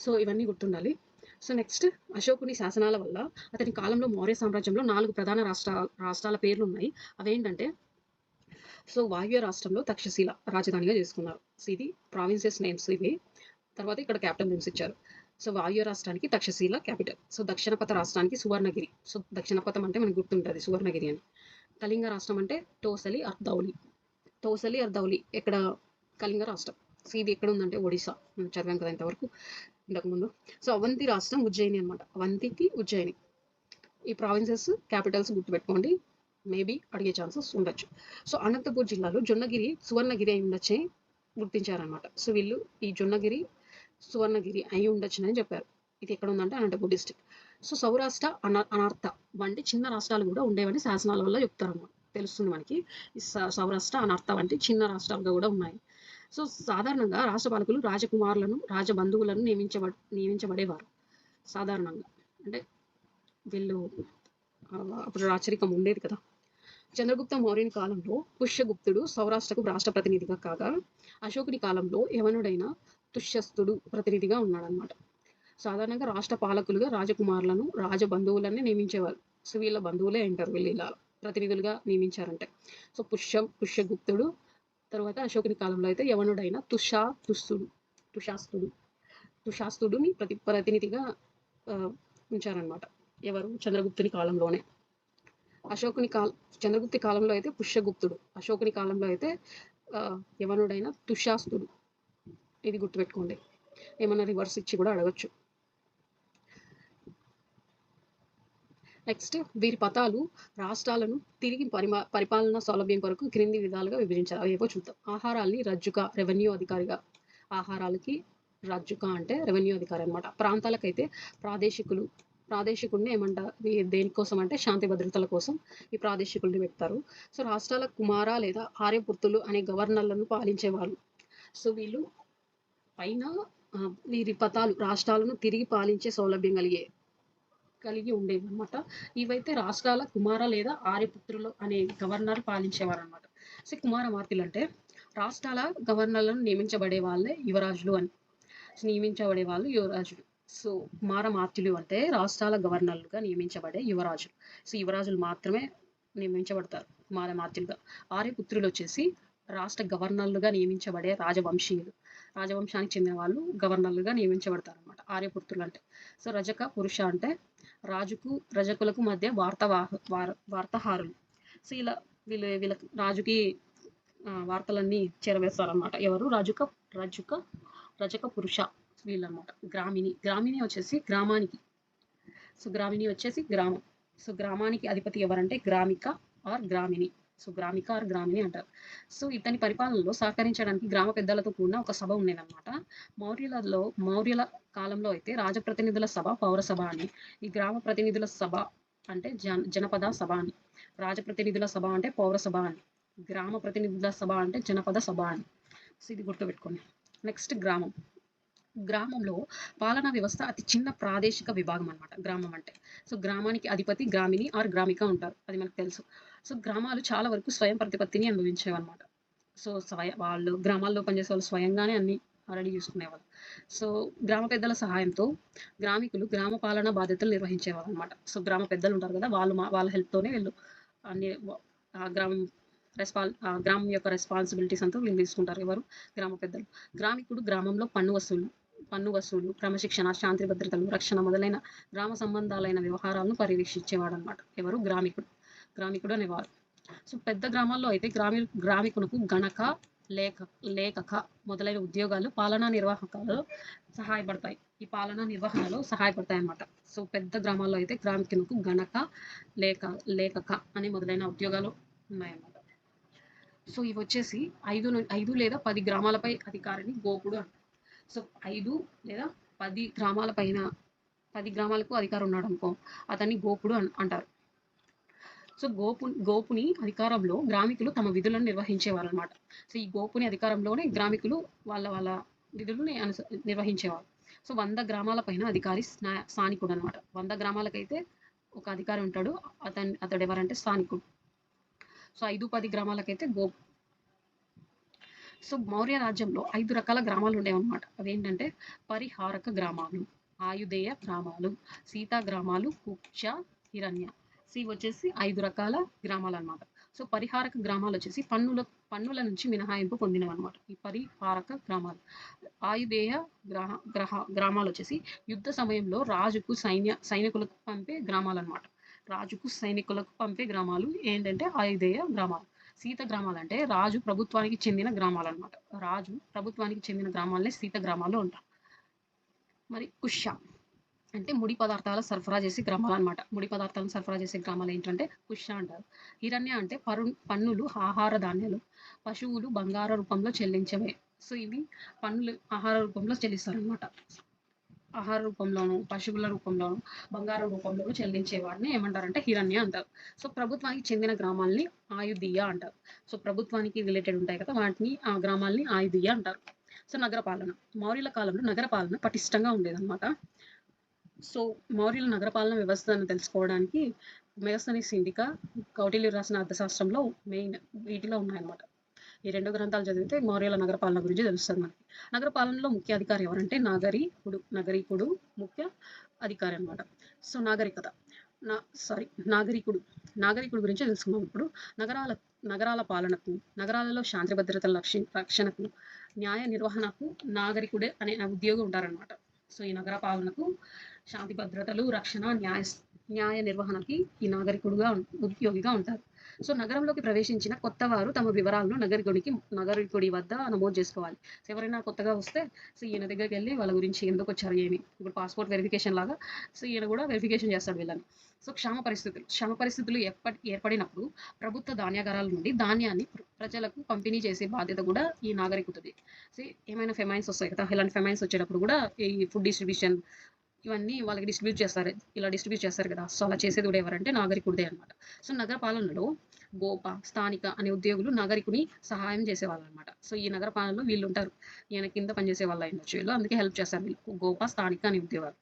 S1: సో ఇవన్నీ గుర్తుండాలి. సో నెక్స్ట్ అశోకుని శాసనాల వల్ల అతని కాలంలో మౌర్య సామ్రాజ్యంలో 4 ప్రధాన రాష్ట్రాల పేర్లు ఉన్నాయి. అవేంటంటే సో వాయువ్య రాష్ట్రంలో తక్షశిల రాజధానిగా చేసుకున్నారు. సో ఇది ప్రావిన్సెస్ నేమ్స్ ఇవి. తర్వాత ఇక్కడ క్యాపిటల్ నేమ్స్ ఇచ్చారు. సో వాయువ్య రాష్ట్రానికి తక్షశిల క్యాపిటల్. సో దక్షిణపథ రాష్ట్రానికి సువర్ణగిరి. సో దక్షిణపథం అంటే మనకు గుర్తుంటుంది సువర్ణగిరి అని. కళింగ రాష్ట్రం అంటే తోసలి అర్ధౌలి ఎక్కడ కళింగ రాష్ట్రం. సో ఇది ఎక్కడ ఉందంటే ఒడిశా. మనం చదివాం కదా ఇంతవరకు ఇంతకుముందు. సో అవంతి రాష్ట్రం ఉజ్జయిని అనమాట. అవంతికి ఉజ్జయిని. ఈ ప్రావిన్సెస్ క్యాపిటల్స్ గుర్తుపెట్టుకోండి, మేబీ అడిగే ఛాన్సెస్ ఉండొచ్చు. సో అనంతపూర్ జిల్లాలో జొన్నగిరి సువర్ణగిరి అయి ఉండొచ్చే గుర్తించారనమాట. సో వీళ్ళు ఈ జొన్నగిరి సువర్ణగిరి అయి ఉండొచ్చునని చెప్పారు. ఇది ఎక్కడ ఉందంటే అనంతపూర్ డిస్ట్రిక్ట్. సో సౌరాష్ట్ర అనార్త వంటి చిన్న రాష్ట్రాలు కూడా ఉండేవని శాసనాల వల్ల చెప్తారన్నమాట. తెలుస్తుంది మనకి ఈ సౌరాష్ట్ర అనార్త వంటి చిన్న రాష్ట్రాలుగా కూడా ఉన్నాయి. సో సాధారణంగా రాష్ట్ర పాలకులు రాజకుమారులను రాజబంధువులను నియమించబడేవారు. సాధారణంగా అంటే వీళ్ళు అప్పుడు రాచరికం ఉండేది కదా. చంద్రగుప్త మౌర్యుని కాలంలో పుష్యగుప్తుడు సౌరాష్ట్రకు రాష్ట్ర ప్రతినిధిగా కాగా, అశోకుని కాలంలో యవనుడైన తుష్యస్తుడు ప్రతినిధిగా ఉన్నాడనమాట. సాధారణంగా రాష్ట్ర పాలకులుగా రాజకుమారులను రాజబంధువులని నియమించేవారు. సో వీళ్ళ బంధువులే అంటారు వీళ్ళు ఇలా ప్రతినిధులుగా నియమించారంటే. సో పుష్యగుప్తుడు తర్వాత అశోకుని కాలంలో అయితే యవనుడైన తుషాస్తుడుని ప్రతినిధిగా ఉంచారనమాట. ఎవరు? చంద్రగుప్తుని కాలంలోనే. చంద్రగుప్తి కాలంలో అయితే పుష్యగుప్తుడు, అశోకుని కాలంలో అయితే యవనుడైన తుషాస్తుడు. ఇది గుర్తుపెట్టుకోండి, ఏమన్నా రివర్స్ ఇచ్చి కూడా అడగచ్చు. నెక్స్ట్ వీరి పతాలు రాష్ట్రాలను తిరిగి పరిపాలనా సౌలభ్యం కొరకు క్రింది విధాలుగా విభజించారు. అవేవో చూద్దాం. ఆహారాల్ని రజ్జుక రెవెన్యూ అధికారిగా, ఆహారాలకి రజ్జుక అంటే రెవెన్యూ అధికారి అనమాట. ప్రాంతాలకైతే ప్రాదేశికుడిని ఏమంటారు దేనికోసం అంటే శాంతి భద్రతల కోసం ఈ ప్రాదేశికుల్ని పెడతారు. సో రాష్ట్రాల కుమార లేదా ఆర్యపుత్రులు అనే గవర్నర్లను పాలించేవాళ్ళు. సో వీళ్ళు పైన వీరి పతాలు రాష్ట్రాలను తిరిగి పాలించే సౌలభ్యం కలిగి ఉండేవి అనమాట. ఇవైతే రాష్ట్రాల కుమార లేదా ఆర్యపుత్రులు అనే గవర్నర్ పాలించేవారు అనమాట. సో కుమారమార్తెలు అంటే రాష్ట్రాల గవర్నర్లను నియమించబడే వాళ్ళే యువరాజులు అని. సో కుమారమార్తెలు అంటే రాష్ట్రాల గవర్నర్లుగా నియమించబడే యువరాజులు. సో యువరాజులు మాత్రమే నియమించబడతారు కుమారమార్తెలుగా. ఆర్యపుత్రులు వచ్చేసి రాష్ట్ర గవర్నర్లుగా నియమించబడే రాజవంశానికి చెందిన వాళ్ళు గవర్నర్లుగా నియమించబడతారు అనమాట ఆర్యపుత్రులు అంటే. సో రజక పురుష అంటే రజకులకు మధ్య వార్తాహారులు. సో ఇలా వీళ్ళ రాజుకి వార్తలన్నీ చేరవేస్తారనమాట. ఎవరు? రజక రజక పురుష వీళ్ళనమాట. గ్రామిణి వచ్చేసి గ్రామానికి. సో గ్రామిణి వచ్చేసి గ్రామం. సో గ్రామానికి అధిపతి ఎవరంటే గ్రామిక ఆర్ గ్రామిణి. సో గ్రామిక ఆర్ గ్రామిణి అంటారు. సో ఇతని పరిపాలనలో సహకరించడానికి గ్రామ పెద్దలతో కూడిన ఒక సభ ఉండేదన్నమాట. మౌర్యుల కాలంలో అయితే రాజప్రతినిధుల సభ, పౌరసభ అని, ఈ గ్రామ ప్రతినిధుల సభ అంటే జనపద సభ అని, రాజప్రతినిధుల సభ అంటే పౌరసభ అని, గ్రామ ప్రతినిధుల సభ అంటే జనపద సభ అని. సో ఇది గుర్తుపెట్టుకోండి. నెక్స్ట్ గ్రామంలో పాలనా వ్యవస్థ అతి చిన్న ప్రాదేశిక విభాగం అనమాట గ్రామం అంటే. సో గ్రామానికి అధిపతి గ్రామిణి ఆర్ గ్రామిక ఉంటారు, అది మనకు తెలుసు. సో గ్రామాలు చాలా వరకు స్వయం ప్రతిపత్తిని అనుభవించేవన్నమాట. సో వాళ్ళు గ్రామాల్లో పనిచేసే వాళ్ళు స్వయంగానే అన్ని రెడీ చేసుకునేవాళ్ళు. సో గ్రామ పెద్దల సహాయంతో గ్రామికులు గ్రామ పాలనా బాధ్యతలు నిర్వహించేవాళ్ళు అనమాట. సో గ్రామ పెద్దలు ఉంటారు కదా, వాళ్ళ హెల్ప్తోనే వీళ్ళు అన్ని గ్రామం యొక్క రెస్పాన్సిబిలిటీస్ అంతా వీళ్ళు తీసుకుంటారు. ఎవరు? గ్రామ పెద్దలు. గ్రామికుడు గ్రామంలో పన్ను వసూలు, క్రమశిక్షణ, శాంతి భద్రతలు, రక్షణ మొదలైన గ్రామ సంబంధాలైన వ్యవహారాలను పర్యవేక్షించేవాడు అనమాట. ఎవరు? గ్రామికుడు అనేవారు. సో పెద్ద గ్రామాల్లో అయితే గ్రామికునకు గణక, లేఖక మొదలైన ఉద్యోగాలు పాలనా నిర్వాహకాలలో సహాయపడతాయి. ఈ పాలనా నిర్వహణలో సహాయపడతాయి అన్నమాట. సో పెద్ద గ్రామాల్లో అయితే గ్రామికునకు గణక, లేఖక అనే మొదలైన ఉద్యోగాలు ఉన్నాయన్నమాట. సో ఇవి వచ్చేసి 5 లేదా 10 గ్రామాలపై అధికారిని గోపుడు అంటారు. సో 5 లేదా 10 గ్రామాలకు అధికారం ఉన్నాడు అనుకో, అతన్ని గోపుడు అంటారు. సో గోపుని అధికారంలో గ్రామికులు తమ విధులను నిర్వహించేవారు అనమాట. సో ఈ గోపుని అధికారంలోనే గ్రామికులు వాళ్ళ విధులను నిర్వహించేవారు. సో 100 గ్రామాల పైన అధికారి స్థానికుడు అనమాట. 100 గ్రామాలకైతే ఒక అధికారి ఉంటాడు, అతడు ఎవరంటే స్థానికుడు. సో 5-10 గ్రామాలకైతే గోపు. సో మౌర్య రాజ్యంలో 5 రకాల గ్రామాలు ఉండేవన్నమాట. అవేంటంటే పరిహారక గ్రామాలు, ఆయుధేయ గ్రామాలు, సీతా గ్రామాలు, కుక్ష, హిరణ్య. ఇవి వచ్చేసి 5 రకాల గ్రామాలు అనమాట. సో పరిహారక గ్రామాలు వచ్చేసి పన్నుల నుంచి మినహాయింపు పొందినవన్నమాట. ఈ పరిహారక గ్రామాలు. ఆయుధేయ గ్రామాలు వచ్చేసి యుద్ధ సమయంలో రాజుకు సైనికులకు పంపే గ్రామాలు అనమాట. రాజుకు సైనికులకు పంపే గ్రామాలు ఏంటంటే ఆయుధేయ గ్రామాలు. సీత గ్రామాలు అంటే రాజు ప్రభుత్వానికి చెందిన గ్రామాలు అనమాట. రాజు ప్రభుత్వానికి చెందిన గ్రామాలనే సీత గ్రామాలు అంటారు. మరి కుష అంటే ముడి పదార్థాల సరఫరా చేసే గ్రామాలు అనమాట. ముడి పదార్థాలను సరఫరా చేసే గ్రామాలు ఏంటంటే కుష అంటారు. హిరణ్య అంటే పన్నులు, ఆహార ధాన్యాలు, పశువులు బంగార రూపంలో చెల్లించవే. సో ఇవి పన్నులు ఆహార రూపంలో చెల్లిస్తారు అనమాట. ఆహార రూపంలోను, పశువుల రూపంలోను, బంగారం రూపంలోను చెల్లించే వాడిని ఏమంటారంటే హిరణ్య అంటారు. సో ప్రభుత్వానికి చెందిన గ్రామాల్ని ఆయుధీయ అంటారు. సో ప్రభుత్వానికి రిలేటెడ్ ఉంటాయి కదా, వాటిని ఆ గ్రామాల్ని ఆయుధీయ అంటారు. సో నగరపాలన. మౌర్యుల కాలంలో నగరపాలన పటిష్టంగా ఉండేదన్నమాట. సో మౌర్యుల నగరపాలన వ్యవస్థను తెలుసుకోవడానికి మెగస్తనీస్ ఇండికా, కౌటిల్యుడు రాసిన అర్థశాస్త్రంలో మెయిన్ వీటిలో ఉన్నాయన్నమాట. ఈ 2 గ్రంథాలు చదివితే మౌర్యుల నగరపాలన గురించి తెలుస్తుంది మనకి. నగరపాలనలో ముఖ్య అధికారి ఎవరంటే నాగరికుడు ముఖ్య అధికారి అనమాట. సో నాగరికుడు గురించి తెలుసుకున్నాం. ఇప్పుడు నగరాల పాలనకు, నగరాలలో శాంతి భద్రతల రక్షణకు, న్యాయ నిర్వహణకు నాగరికుడే అనే ఉద్యోగి ఉంటారనమాట. సో ఈ నగర పాలనకు, శాంతి భద్రతలు, రక్షణ, న్యాయ నిర్వహణకి ఈ ఉద్యోగిగా ఉంటారు. సో నగరంలోకి ప్రవేశించిన కొత్త వారు తమ వివరాలను నగరికుడి వద్ద నమోదు చేసుకోవాలి. సో ఎవరైనా కొత్తగా వస్తే సో ఈయన దగ్గరికి వెళ్ళి వాళ్ళ గురించి ఎందుకు వచ్చారు ఏమి, ఇప్పుడు పాస్పోర్ట్ వెరిఫికేషన్ లాగా సో ఈయన కూడా వెరిఫికేషన్ చేస్తాడు వీళ్ళని. సో క్షామ పరిస్థితులు ఏర్పడినప్పుడు ప్రభుత్వ ధాన్యాగారాల నుండి ధాన్యాన్ని ప్రజలకు పంపిణీ చేసే బాధ్యత కూడా ఈ నాగరికుడిది. సో ఏమైనా ఫెమైన్స్ వస్తాయి కదా, ఇలాంటి ఫెమైన్స్ వచ్చేటప్పుడు కూడా ఈ ఫుడ్ డిస్ట్రిబ్యూషన్ ఇవన్నీ వాళ్ళకి డిస్ట్రిబ్యూట్ చేస్తారు కదా. సో అలా చేసేది కూడా ఎవరంటే నాగరికుడిదే అనమాట. సో నగర పాలనలో గోప, స్థానిక అనే ఉద్యోగులు నాగరికుని సహాయం చేసేవాళ్ళు అనమాట. సో ఈ నగర పాలనలో వీళ్ళు ఉంటారు, ఈయన కింద పనిచేసే వాళ్ళు అయినచ్చు వీళ్ళు, అందుకే హెల్ప్ చేస్తారు వీళ్ళు. గోప, స్థానిక అనే ఉద్యోగాలు.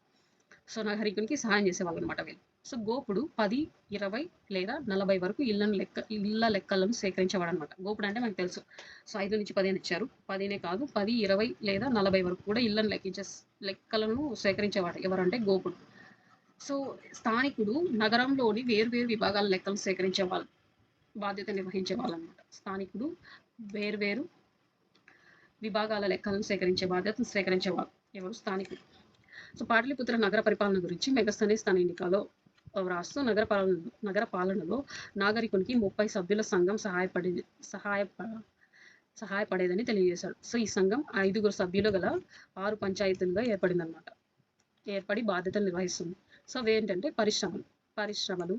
S1: సో నాగరికునికి సహాయం చేసేవాళ్ళు అనమాట వీళ్ళు. సో గోపుడు 10, 20 లేదా 40 వరకు ఇళ్ళ లెక్కలను సేకరించేవాడు అనమాట. గోపుడు అంటే మనకు తెలుసు. సో 5 నుంచి 10 అని ఇచ్చారు. 10నే కాదు, 10, 20 లేదా 40 వరకు కూడా ఇళ్ళను లెక్కలను సేకరించేవాడు ఎవరంటే గోపుడు. సో స్థానికుడు నగరంలోని వేర్వేరు విభాగాల లెక్కలను సేకరించేవాళ్ళు, బాధ్యత నిర్వహించే వాళ్ళు అనమాట. స్థానికుడు వేర్వేరు విభాగాల లెక్కలను సేకరించేవాళ్ళు ఎవరు? స్థానికుడు. సో పాటలీపుత్ర నగర పరిపాలన గురించి మెగస్తనీస్ తన ఎన్నికలో వ్రాస్తూ నగర పాలనలో నాగరికునికి 30 సభ్యుల సంఘం సహాయపడేదని తెలియజేశాడు. సో ఈ సంఘం 5 సభ్యులు గల 6 పంచాయతీలుగా ఏర్పడి బాధ్యతలు నిర్వహిస్తుంది. సో అవేంటంటే పరిశ్రమలు,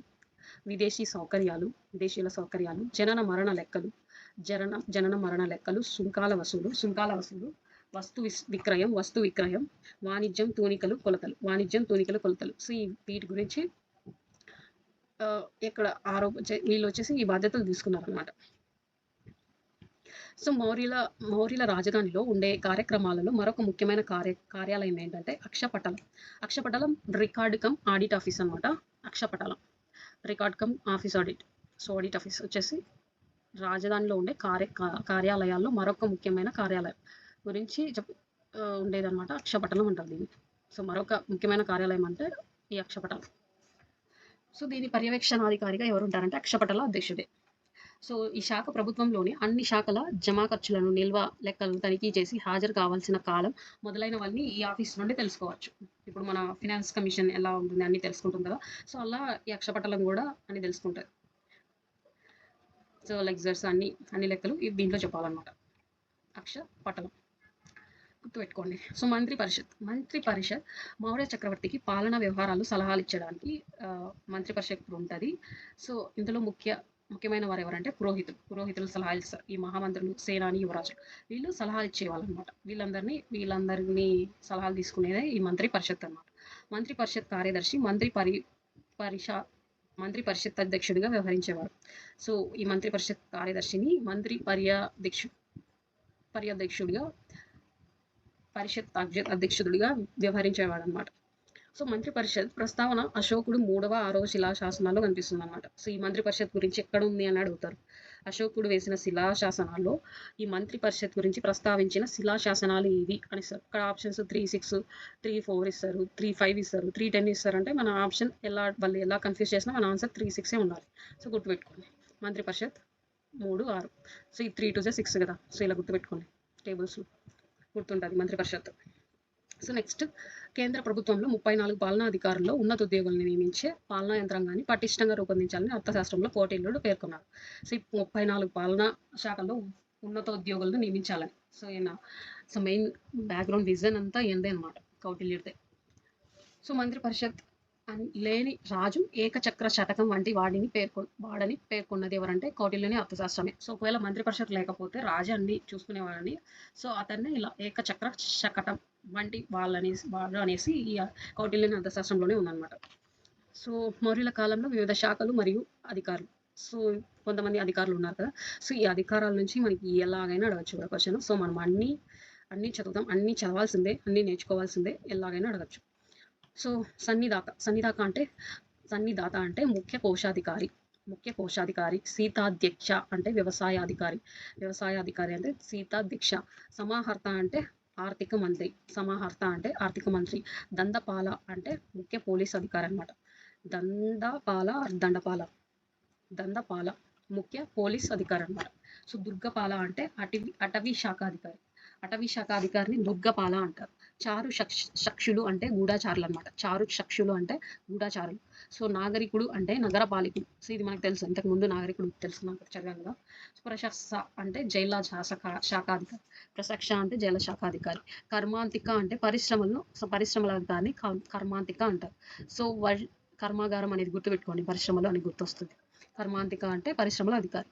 S1: విదేశీయుల సౌకర్యాలు, జనన మరణ లెక్కలు, సుంకాల వసూలు, వస్తు విక్రయం, వాణిజ్యం, తూనికలు, కొలతలు. సో వీటి గురించి ఇక్కడ వీళ్ళు వచ్చేసి ఈ బాధ్యతలు తీసుకున్నారనమాట. సో మౌర్యుల రాజధానిలో ఉండే కార్యక్రమాలలో మరొక ముఖ్యమైన కార్యాలయం ఏంటంటే Akshapatalam record cum audit office అనమాట. Akshapatalam record cum audit. So audit office వచ్చేసి రాజధానిలో ఉండే కార్యాలయాల్లో మరొక ముఖ్యమైన కార్యాలయం గురించి ఉండేదన్నమాట. అక్షపటలం అంటారు దీన్ని. సో మరొక ముఖ్యమైన కార్యాలయం అంటే ఈ అక్షపటలం. సో దీని పర్యవేక్షణాధికారిగా ఎవరు ఉంటారంటే అక్షపటల అధ్యక్షుడే. సో ఈ శాఖ ప్రభుత్వంలోని అన్ని శాఖల జమా ఖర్చులను, నిల్వ లెక్కలను తనిఖీ చేసి హాజరు కావాల్సిన కాలం మొదలైనవన్నీ ఈ ఆఫీస్ నుండి తెలుసుకోవచ్చు. ఇప్పుడు మన ఫినాన్స్ కమిషన్ ఎలా ఉంటుంది అన్ని తెలుసుకుంటుంది కదా. సో అలా ఈ అక్షపటలం కూడా అన్ని తెలుసుకుంటుంది. సో లెక్చర్స్ అన్ని లెక్కలు దీంట్లో చెప్పాలన్నమాట. అక్షపటలం గుర్తుపెట్టుకోండి. సో మంత్రి పరిషత్ మౌర్య చక్రవర్తికి పాలనా వ్యవహారాలు సలహాలు ఇచ్చడానికి మంత్రి పరిషత్ ఉంటుంది. సో ఇందులో ముఖ్యమైన వారు ఎవరంటే పురోహితులు సలహాలు ఇస్తారు. ఈ మహామంత్రులు, సేనాని, యువరాజులు వీళ్ళు సలహాలు ఇచ్చేవాళ్ళు అనమాట. వీళ్ళందరినీ సలహాలు తీసుకునేదే ఈ మంత్రి పరిషత్ అనమాట. మంత్రి పరిషత్ కార్యదర్శి మంత్రి పరిషత్ అధ్యక్షుడిగా వ్యవహరించేవారు. సో ఈ మంత్రి పరిషత్ కార్యదర్శిని మంత్రి పర్యధ్యక్షుడిగా పరిషత్ అధ్యక్షుడిగా వ్యవహరించేవాడు అనమాట. సో మంత్రి పరిషత్ ప్రస్తావన అశోకుడు 3వ 6వ శిలాశాసనాల్లో కనిపిస్తుంది అనమాట. సో ఈ మంత్రి పరిషత్ గురించి ఎక్కడ ఉంది అని అడుగుతారు. అశోకుడు వేసిన శిలాశాసనాల్లో ఈ మంత్రి పరిషత్ గురించి ప్రస్తావించిన శిలాశాసనాలు ఇవి అని ఇస్తారు. ఇక్కడ ఆప్షన్స్ 3, 6, 3, 4 ఇస్తారు, 3, 5 ఇస్తారు, 3, 10 ఇస్తారు. అంటే మన ఆప్షన్ వాళ్ళు ఎలా కన్ఫ్యూజ్ చేసినా మన ఆన్సర్ 3, 6 ఉండాలి. సో గుర్తుపెట్టుకోండి. మంత్రి పరిషత్ 3, 6. సో ఈ 3 2 6 కదా. సో ఇలా గుర్తుపెట్టుకోండి. టేబుల్స్ గుర్తుంటుంది మంత్రి పరిషత్. సో నెక్స్ట్, కేంద్ర ప్రభుత్వంలో 34 పాలనా అధికారుల్లో ఉన్నత ఉద్యోగులను నియమించే పాలనా యంత్రాంగాన్ని పటిష్టంగా రూపొందించాలని అర్థశాస్త్రంలో కోటిల్లుడు పేర్కొన్నారు. సో ఈ 34 పాలనా శాఖల్లో ఉన్నత ఉద్యోగులను నియమించాలని. సో మెయిన్ బ్యాక్గ్రౌండ్ విజన్ అంతా ఏందే అనమాట కౌటిల్యుడిదే. సో మంత్రి పరిషత్ లేని రాజు ఏకచక్ర శతకం వంటి వాడని పేర్కొన్నది ఎవరంటే కౌటిల్యుని అర్థశాస్త్రమే. సో ఒకవేళ మంత్రి పరిషత్ లేకపోతే రాజు అన్ని చూసుకునేవాడని. సో అతన్ని ఇలా ఏకచక్ర శకటం వంటి వాడు అనేసి ఈ కౌటిల్యుని అర్థశాస్త్రంలోనే ఉందన్నమాట. సో మౌర్యుల కాలంలో వివిధ శాఖలు మరియు అధికారులు. సో కొంతమంది అధికారులు ఉన్నారు కదా. సో ఈ అధికారాల నుంచి మనకి ఎలాగైనా అడగచ్చు క్వశ్చన్. సో మనం అన్ని చదువుతాం, అన్ని చదవాల్సిందే, అన్ని నేర్చుకోవాల్సిందే, ఎలాగైనా అడగచ్చు. సో సన్నిదాత అంటే ముఖ్య కోశాధికారి. సీతాధ్యక్ష అంటే వ్యవసాయాధికారి అంటే సీతాధ్యక్ష. సమాహర్త అంటే ఆర్థిక మంత్రి. దండపాల అంటే ముఖ్య పోలీస్ అధికారి అనమాట. దండపాల ముఖ్య పోలీస్ అధికారి అనమాట. సో దుర్గపాల అంటే అటవీ శాఖాధికారిని దుర్గపాల అంటారు. చారు చక్షులు అంటే గూఢచారులు అనమాట. గూఢచారులు. సో నాగరికుడు అంటే నగరపాలికుడు. సో ఇది మనకు తెలుసు, ఇంతకు ముందు నాగరికుడు తెలుసు, నాకు చదివాను కదా. ప్రశస్త అంటే జైల శాఖాధికారి. ప్రశక్ష అంటే జైల శాఖాధికారి. కర్మాంతిక అంటే పరిశ్రమల అధికారిని కర్మాంతిక అంటారు. సో కర్మాగారం అనేది గుర్తుపెట్టుకోండి, పరిశ్రమలు అని గుర్తొస్తుంది. కర్మాంతిక అంటే పరిశ్రమల అధికారి.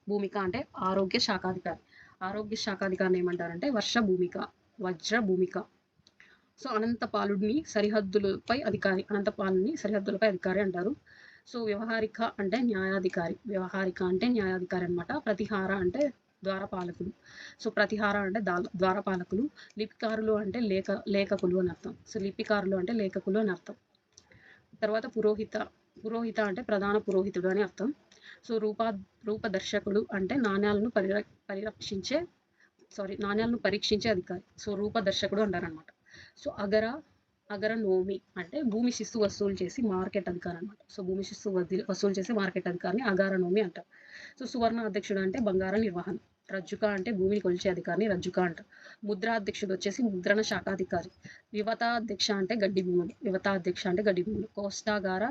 S1: భూమిక అంటే ఆరోగ్య శాఖాధికారిని ఏమంటారంటే వజ్రభూమిక. సో అనంతపాలుని సరిహద్దులపై అధికారి అంటారు. సో వ్యవహారిక అంటే న్యాయాధికారి అనమాట. ప్రతిహార అంటే ద్వారపాలకులు. సో ప్రతిహార అంటే ద్వారపాలకులు. లిపికారులు అంటే లేఖకులు అని అర్థం. సో లిపికారులు అంటే లేఖకులు అని అర్థం. తర్వాత పురోహిత అంటే ప్రధాన పురోహితుడు అని అర్థం. సో రూపదర్శకుడు అంటే నాణ్యాలను పరీక్షించే అధికారి. సో రూపదర్శకుడు అంటారనమాట. సో అగరనోమి అంటే భూమి శిస్తు వసూలు చేసి మార్కెట్ అధికారి అనమాట. సో భూమి శిస్తు వసూలు చేసి మార్కెట్ అధికారిని అగారనోమి అంటారు. సో సువర్ణ అధ్యక్షుడు అంటే బంగార నిర్వహణ. రజ్జుక అంటే భూమిని కొలిచే అధికారిని రజ్జుక అంటారు. ముద్రా అధ్యక్షుడు వచ్చేసి ముద్రణ శాఖాధికారి. వివతాధ్యక్ష అంటే గడ్డి భూములు. కోస్తాగార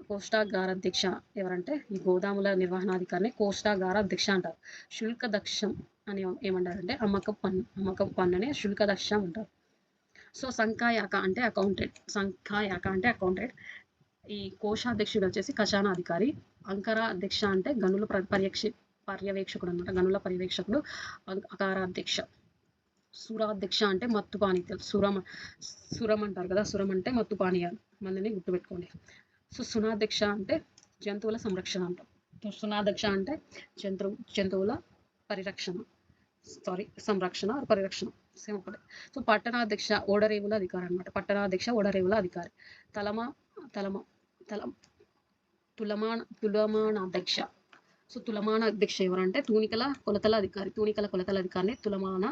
S1: కోష్టాగారాధ్యక్ష ఎవరంటే ఈ గోదాముల నిర్వహణాధికారిని కోష్టాగారాధ్యక్ష అంటారు. శుల్క దక్షం అని ఏమంటారంటే అమ్మకపు పన్నునే శుల్క దక్షం అంటారు. సో సంఖాయాక అంటే అకౌంటెంట్. ఈ కోశాధ్యక్షుడు వచ్చేసి ఖజానా అధికారి. అంకర అధ్యక్ష అంటే గనుల పర్యవేక్షకుడు అనమాట. గనుల పర్యవేక్షకుడు అకారాధ్యక్ష. సురాధ్యక్ష అంటే మత్తు పానీయాలు. సురం అంటారు కదా, సురం అంటే మత్తు పానీయాలు. మళ్ళీ గుర్తుపెట్టుకోండి. సో సునాధ్యక్ష అంటే జంతువుల సంరక్షణ అంటాం. సునాధ్యక్ష అంటే జంతువుల సంరక్షణ పరిరక్షణ సేమ్ ఒకటే. సో పట్టణాధ్యక్ష ఓడరేవుల అధికారి అనమాట. పట్టణాధ్యక్ష ఓడరేవుల అధికారి. తలమ తలమ తలం తులమానాధ్యక్ష. సో తులమాన అధ్యక్ష ఎవరంటే తూనికల కొలతల అధికారిని తులమాన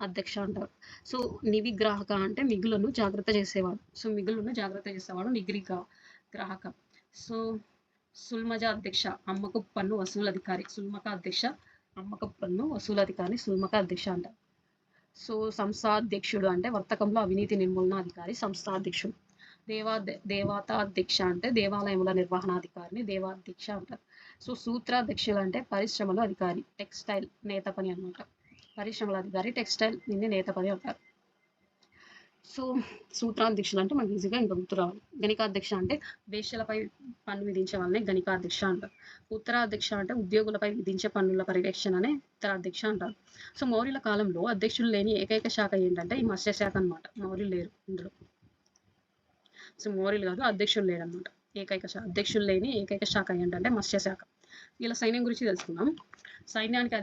S1: అధ్యక్ష అంటారు. సో నివిగ్రాహక అంటే మిగులను జాగ్రత్త చేసేవాడు నిగ్రహక. సో సుల్మజ అధ్యక్ష అమ్మకపు పన్ను వసూలు అధికారి. అమ్మకపు పన్ను వసూలు అధికారి సుల్మక అధ్యక్ష అంటారు. సో సంస్థాధ్యక్షుడు అంటే వర్తకంలో అవినీతి నిర్మూలన అధికారి సంస్థాధ్యక్షుడు. దేవాతాధ్యక్ష అంటే దేవాలయముల నిర్వహణాధికారిని దేవాధ్యక్ష అంటారు. సో సూత్రాధ్యక్షులు అంటే పరిశ్రమల అధికారి. టెక్స్టైల్ నేత పని అనమాట. పరిశ్రమల అధికారి టెక్స్టైల్ నేత పని అంటారు. సో సూత్రాధ్యక్షులు అంటే మనకి ఈజీగా ఇంకా గుర్తు రావాలి. గణికాధ్యక్ష అంటే వేశ్యలపై పన్ను విధించే వాళ్ళని గణికాధ్యక్ష అంటారు. ఉత్తరాధ్యక్ష అంటే ఉద్యోగులపై విధించే పన్నుల పర్యవేక్షణనే ఉత్తరాధ్యక్ష అంటారు. సో మౌర్యుల కాలంలో అధ్యక్షులు లేని ఏకైక శాఖ ఏంటంటే ఈ మత్స్య శాఖ అనమాట. మౌర్యులు లేరు ఇందులో. సో మౌర్యులు కాదు, అధ్యక్షులు లేరు అనమాట. అధ్యక్షులు లేని ఏకైక శాఖ ఏంటంటే మత్స్య శాఖ. ఇలా సైన్యం గురించి తెలుసుకుందాం. సైన్యానికి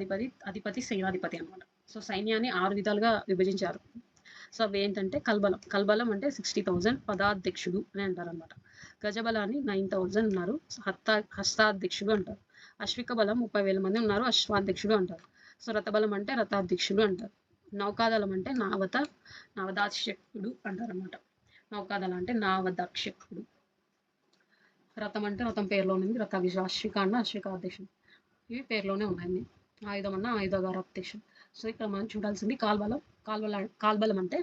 S1: అధిపతి సేనాధిపతి అనమాట. సో సైన్యాన్ని 6 విధాలుగా విభజించారు. సో అవి ఏంటంటే కల్బలం అంటే 60,000 పదాధ్యక్షుడు అని అంటారు అనమాట. గజబలాన్ని 9,000 ఉన్నారు, హస్తాధ్యక్షుడు అంటారు. అశ్విక బలం 30,000 మంది ఉన్నారు, అశ్వాధ్యక్షుడు అంటారు. సో రథబలం అంటే రథాధ్యక్షుడు అంటారు. నౌకాదళం అంటే నావదాక్షకుడు అంటారు అనమాట. నౌకాదళం అంటే నావదాక్షకుడు. రథం అంటే రథం పేరులో ఉంది, అశ్విక అన్న అశ్వికాధ్యక్షుడు. ఇవి పేరులోనే ఉన్నాయి. ఆయుధం అన్న ఆయుధగార అధ్యక్షుడు. సో ఇక్కడ మనం చూడాల్సింది కాల్బలం అంటే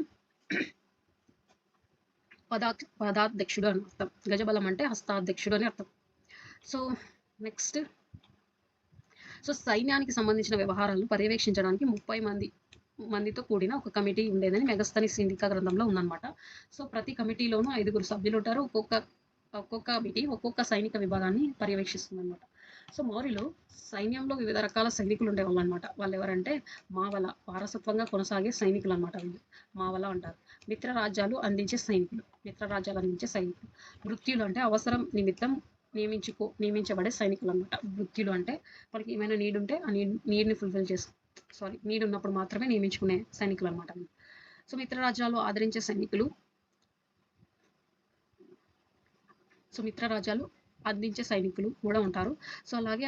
S1: పదాధ్యక్షుడు అని అర్థం. గజబలం అంటే హస్తాధ్యక్షుడు అని అర్థం. సో నెక్స్ట్, సో సైన్యానికి సంబంధించిన వ్యవహారాలను పర్యవేక్షించడానికి 30 మందితో కూడిన ఒక కమిటీ ఉండేదని మెగస్తనీస్ ఇండికా గ్రంథంలో ఉందన్నమాట. సో ప్రతి కమిటీలోనూ 5 సభ్యులు ఉంటారు. ఒక్కొక్క కమిటీ ఒక్కొక్క సైనిక విభాగాన్ని పర్యవేక్షిస్తుంది అనమాట. సో మౌర్యులు సైన్యంలో వివిధ రకాల సైనికులు ఉండేవాళ్ళు అనమాట. వాళ్ళు ఎవరంటే మావల, వారసత్వంగా కొనసాగే సైనికులు అనమాట. వీళ్ళు మావల అంటారు. మిత్ర రాజ్యాలు అందించే సైనికులు. వృత్యులు అంటే అవసరం నిమిత్తం నియమించబడే సైనికులు అనమాట. వృత్యులు అంటే మనకి ఏమైనా నీడ్ ఉంటే ఆ నీడ్ని ఫుల్ఫిల్ నీడ్ ఉన్నప్పుడు మాత్రమే నియమించుకునే సైనికులు అనమాట. సో మిత్ర రాజ్యాలు ఆదరించే సైనికులు, అందించే సైనికులు కూడా ఉంటారు. సో అలాగే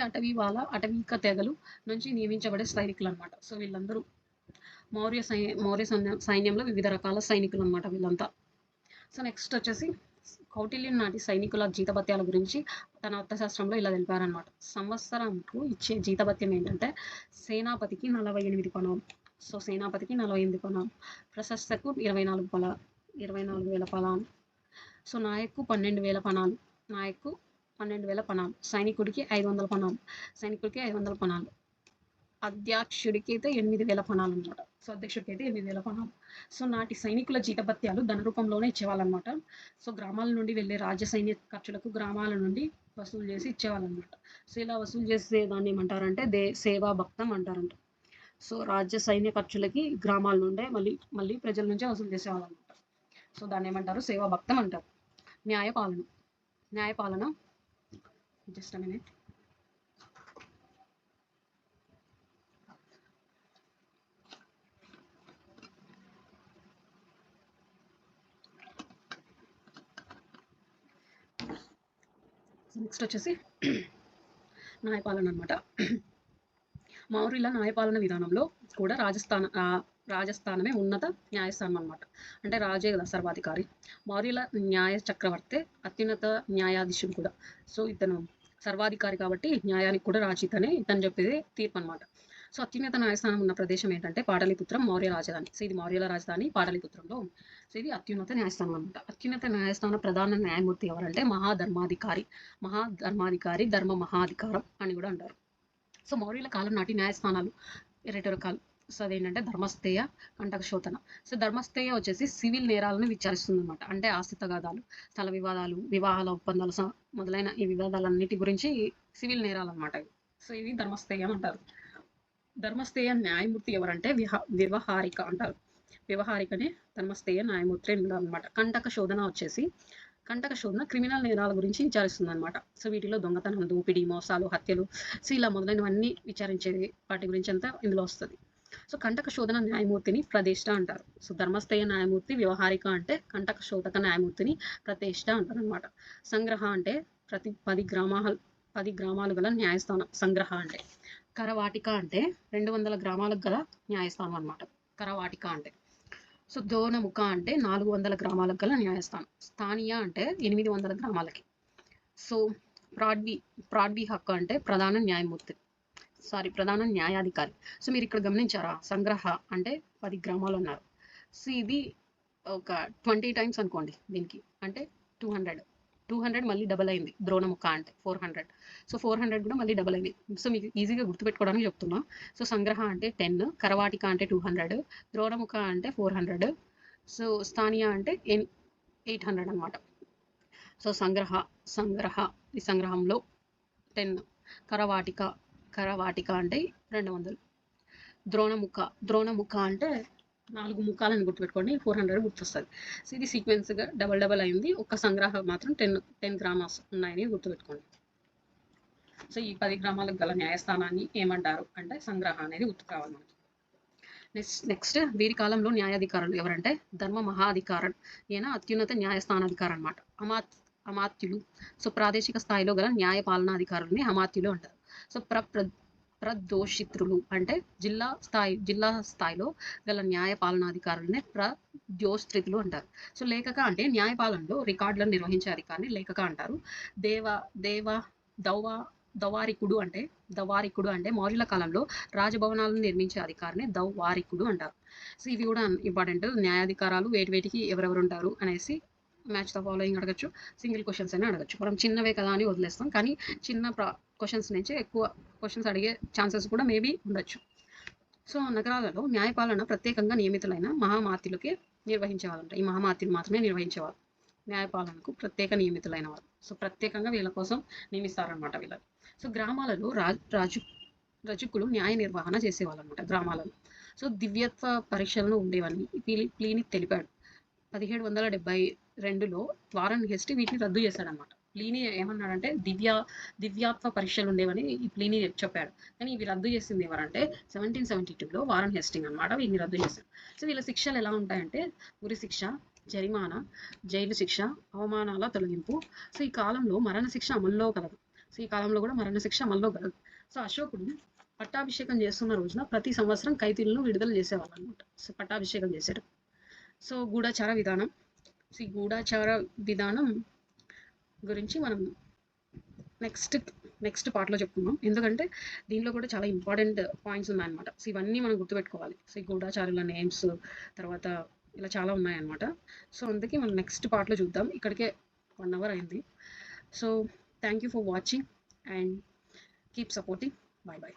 S1: అటవీక తెగలు నుంచి నియమించబడే సైనికులు అనమాట. సో వీళ్ళందరూ మౌర్య సైన్యంలో వివిధ రకాల సైనికులు అనమాట వీళ్ళంతా. సో నెక్స్ట్ వచ్చేసి కౌటిల్యుని నాటి సైనికుల జీతభత్యాల గురించి తన అర్థశాస్త్రంలో ఇలా తెలిపారనమాట. సంవత్సరంకు ఇచ్చే జీతభత్యం ఏంటంటే సేనాపతికి 48 పనాలు. సో సేనాపతికి 48 పనాలు. ప్రశస్తకు 24,000 పనాలు. సో నాయకు 12,000 పనాలు. సైనికుడికి 500 పనాలు. అధ్యక్షుడికి అయితే 8,000 పనాలు అనమాట. సో అధ్యక్షుడికి అయితే 8,000 పనాలు. సో నాటి సైనికుల జీతభత్యాలు ధన రూపంలోనే ఇచ్చేవాళ్ళనమాట. సో గ్రామాల నుండి వెళ్ళే రాజ్య సైన్య ఖర్చులకు గ్రామాల నుండి వసూలు చేసి ఇచ్చేవాళ్ళనమాట. సో ఇలా వసూలు చేసే దాన్ని ఏమంటారంటే సేవా భక్తం అంటారంట. సో రాజ్య సైన్య ఖర్చులకి గ్రామాల నుండే మళ్ళీ ప్రజల నుంచే వసూలు చేసేవాళ్ళనమాట. సో దాన్ని ఏమంటారు? సేవా భక్తం అంటారు. న్యాయపాలన జస్ట్ అ మినిట్. నెక్స్ట్ వచ్చేసి న్యాయపాలన అనమాట. మౌర్యుల న్యాయపాలన విధానంలో కూడా రాజస్థానమే ఉన్నత న్యాయస్థానం అనమాట. అంటే రాజే కదా సర్వాధికారి. మౌర్యుల న్యాయ చక్రవర్తి అత్యున్నత న్యాయాధీశుడు కూడా. సో ఇతను సర్వాధికారి కాబట్టి న్యాయానికి కూడా రాచితనే ఇతను చెప్పేది తీర్పు అనమాట. సో అత్యున్నత న్యాయస్థానం ఉన్న ప్రదేశం ఏంటంటే పాటలీపుత్రం మౌర్య రాజధాని. సో ఇది మౌర్యుల రాజధాని పాటలీపుత్రంలో ఉంది. సో ఇది అత్యున్నత న్యాయస్థానం అనమాట. అత్యున్నత న్యాయస్థాన ప్రధాన న్యాయమూర్తి ఎవరంటే మహాధర్మాధికారి ధర్మ మహాధికారం అని కూడా అంటారు. సో మౌర్యుల కాలం నాటి న్యాయస్థానాలు 2 రకాలు. సో అదేంటంటే ధర్మస్థేయ, కంటకశోధన. సో ధర్మస్థేయ వచ్చేసి సివిల్ నేరాలను విచారిస్తుంది అనమాట. అంటే ఆస్తి తగాదాలు, స్థల వివాదాలు, వివాహాల ఒప్పందాలు మొదలైన ఈ వివాదాలన్నిటి గురించి సివిల్ నేరాలు అనమాట. సో ఇవి ధర్మస్థేయం అంటారు. ధర్మస్థేయ న్యాయమూర్తి ఎవరంటే వ్యవహారిక అంటారు. వ్యవహారికనే ధర్మస్థేయ న్యాయమూర్తి అనమాట. కంటక శోధన వచ్చేసి క్రిమినల్ నేరాల గురించి విచారిస్తుంది అనమాట. సో వీటిలో దొంగతనం, దోపిడీ, మోసాలు, హత్యలు, సో ఇలా మొదలైనవన్నీ విచారించేది వాటి గురించి అంతా ఇందులో వస్తుంది. సో కంటక శోధన న్యాయమూర్తిని ప్రతిష్ట అంటారు. సో ధర్మస్థేయ న్యాయమూర్తి వ్యవహారిక అంటే, కంటక శోధక న్యాయమూర్తిని ప్రతిష్ట అంటారు అనమాట. సంగ్రహ అంటే ప్రతి 10 గ్రామాలు గల న్యాయస్థానం సంగ్రహ అంటే. కరవాటిక అంటే 200 గ్రామాలకు గల న్యాయస్థానం అనమాట. కరవాటిక అంటే. సో దోనముఖ అంటే 400 గ్రామాలకు గల న్యాయస్థానం. స్థానీయ అంటే 800 గ్రామాలకి. సో ప్రాడ్వి హక్కు అంటే ప్రధాన న్యాయాధికారి. సో మీరు ఇక్కడ గమనించారా, సంగ్రహ అంటే 10 గ్రామాలు ఉన్నారు. సో ఇది ఒక 20 టైమ్స్ అనుకోండి దీనికి, అంటే 200 మళ్ళీ డబల్ అయింది. ద్రోణముఖ అంటే 400. సో 400 కూడా మళ్ళీ డబల్ అయింది. సో మీకు ఈజీగా గుర్తుపెట్టుకోవడానికి చెప్తున్నా. సో సంగ్రహ అంటే 10, కరవాటిక అంటే 200, ద్రోణముఖ అంటే 400, సో స్థానీయ అంటే 800 అనమాట. సో ఈ సంగ్రహంలో 10, కరవాటిక అంటే 200, ద్రోణముఖ అంటే 4 ముఖాలను గుర్తుపెట్టుకోండి, 400 గుర్తొస్తుంది. సో ఇది సీక్వెన్స్గా డబల్ అయింది. ఒక్క సంగ్రహం మాత్రం 10 గ్రామాస్ ఉన్నాయని గుర్తుపెట్టుకోండి. సో ఈ 10 గ్రామాలకు గల న్యాయస్థానాన్ని ఏమంటారు అంటే సంగ్రహ అనేది గుర్తుకు రావాలి మనకి. నెక్స్ట్ వీరి కాలంలో న్యాయాధికారులు ఎవరంటే ధర్మ మహాధికారం. ఈయన అత్యున్నత న్యాయస్థానాధికారం అనమాట. అమాత్యులు. సో ప్రాదేశిక స్థాయిలో గల న్యాయ పాలనాధికారుల్ని అమాత్యులు అంటారు. సో ప్రదోషిత్రులు అంటే జిల్లా స్థాయిలో గల న్యాయ పాలనాధికారులనే ప్రద్యోస్త్రితులు అంటారు. సో లేఖక అంటే న్యాయపాలనలో రికార్డులను నిర్వహించే అధికారిని లేఖక అంటారు. దవారికుడు అంటే మౌర్యుల కాలంలో రాజభవనాలను నిర్మించే అధికారిని దౌవారికుడు అంటారు. సో ఇవి కూడా ఇంపార్టెంట్. న్యాయాధికారాలు వేటికి ఎవరెవరు ఉంటారు అనేసి మ్యాచ్ ద ఫాలోయింగ్ అడగచ్చు, సింగిల్ క్వశ్చన్స్ అని అడగచ్చు. మనం చిన్నవే కదా అని వదిలేస్తాం, కానీ చిన్న క్వశ్చన్స్ నుంచి ఎక్కువ క్వశ్చన్స్ అడిగే ఛాన్సెస్ కూడా మేబీ ఉండొచ్చు. సో నగరాలలో న్యాయపాలన ప్రత్యేకంగా నియమితులైన మహామాత్యులకే నిర్వహించేవాళ్ళంట. ఈ మహామాత్యులు మాత్రమే నిర్వహించేవారు న్యాయపాలనకు ప్రత్యేక నియమితులైన వారు. సో ప్రత్యేకంగా వీళ్ళ కోసం నియమిస్తారనమాట వీళ్ళని. సో గ్రామాలలో రజకులు న్యాయ నిర్వహణ చేసేవాళ్ళు అనమాట గ్రామాలలో. సో దివ్యత్వ పరీక్షలను ఉండేవని ప్లీని తెలిపాడు. 1772లో వారన్ హెస్టీ వీటిని రద్దు చేశాడనమాట. ప్లీని ఏమన్నాడంటే దివ్యాత్వ పరీక్షలు ఉండేవని ఈ ప్లీని చెప్పాడు. కానీ ఇవి రద్దు చేసింది ఎవరంటే 1772లో వారన్ హెస్టింగ్ అనమాట. వీటిని రద్దు చేశాడు. సో వీళ్ళ శిక్షలు ఎలా ఉంటాయంటే ఉరి శిక్ష, జరిమానా, జైలు శిక్ష, అవమానాల తొలగింపు. సో ఈ కాలంలో మరణశిక్ష అమల్లో కలదు. సో ఈ కాలంలో కూడా మరణశిక్ష అమల్లో కలదు. సో అశోకుడు పట్టాభిషేకం చేస్తున్న రోజున ప్రతి సంవత్సరం ఖైదీలను విడుదల చేసేవాళ్ళు అనమాట. సో పట్టాభిషేకం చేసేటప్పుడు. సో గూఢచార విధానం. సో ఈ గూఢచార విధానం గురించి మనం నెక్స్ట్ పార్ట్లో చెప్పుకుందాం. ఎందుకంటే దీనిలో కూడా చాలా ఇంపార్టెంట్ పాయింట్స్ ఉన్నాయన్నమాట. సో ఇవన్నీ మనం గుర్తుపెట్టుకోవాలి. సో ఈ గూఢచారుల నేమ్స్, తర్వాత ఇలా చాలా ఉన్నాయన్నమాట. సో అందుకే మనం నెక్స్ట్ పార్ట్లో చూద్దాం. ఇక్కడికే 1 hour అయింది. So thank you for watching and keep supporting. Bye bye.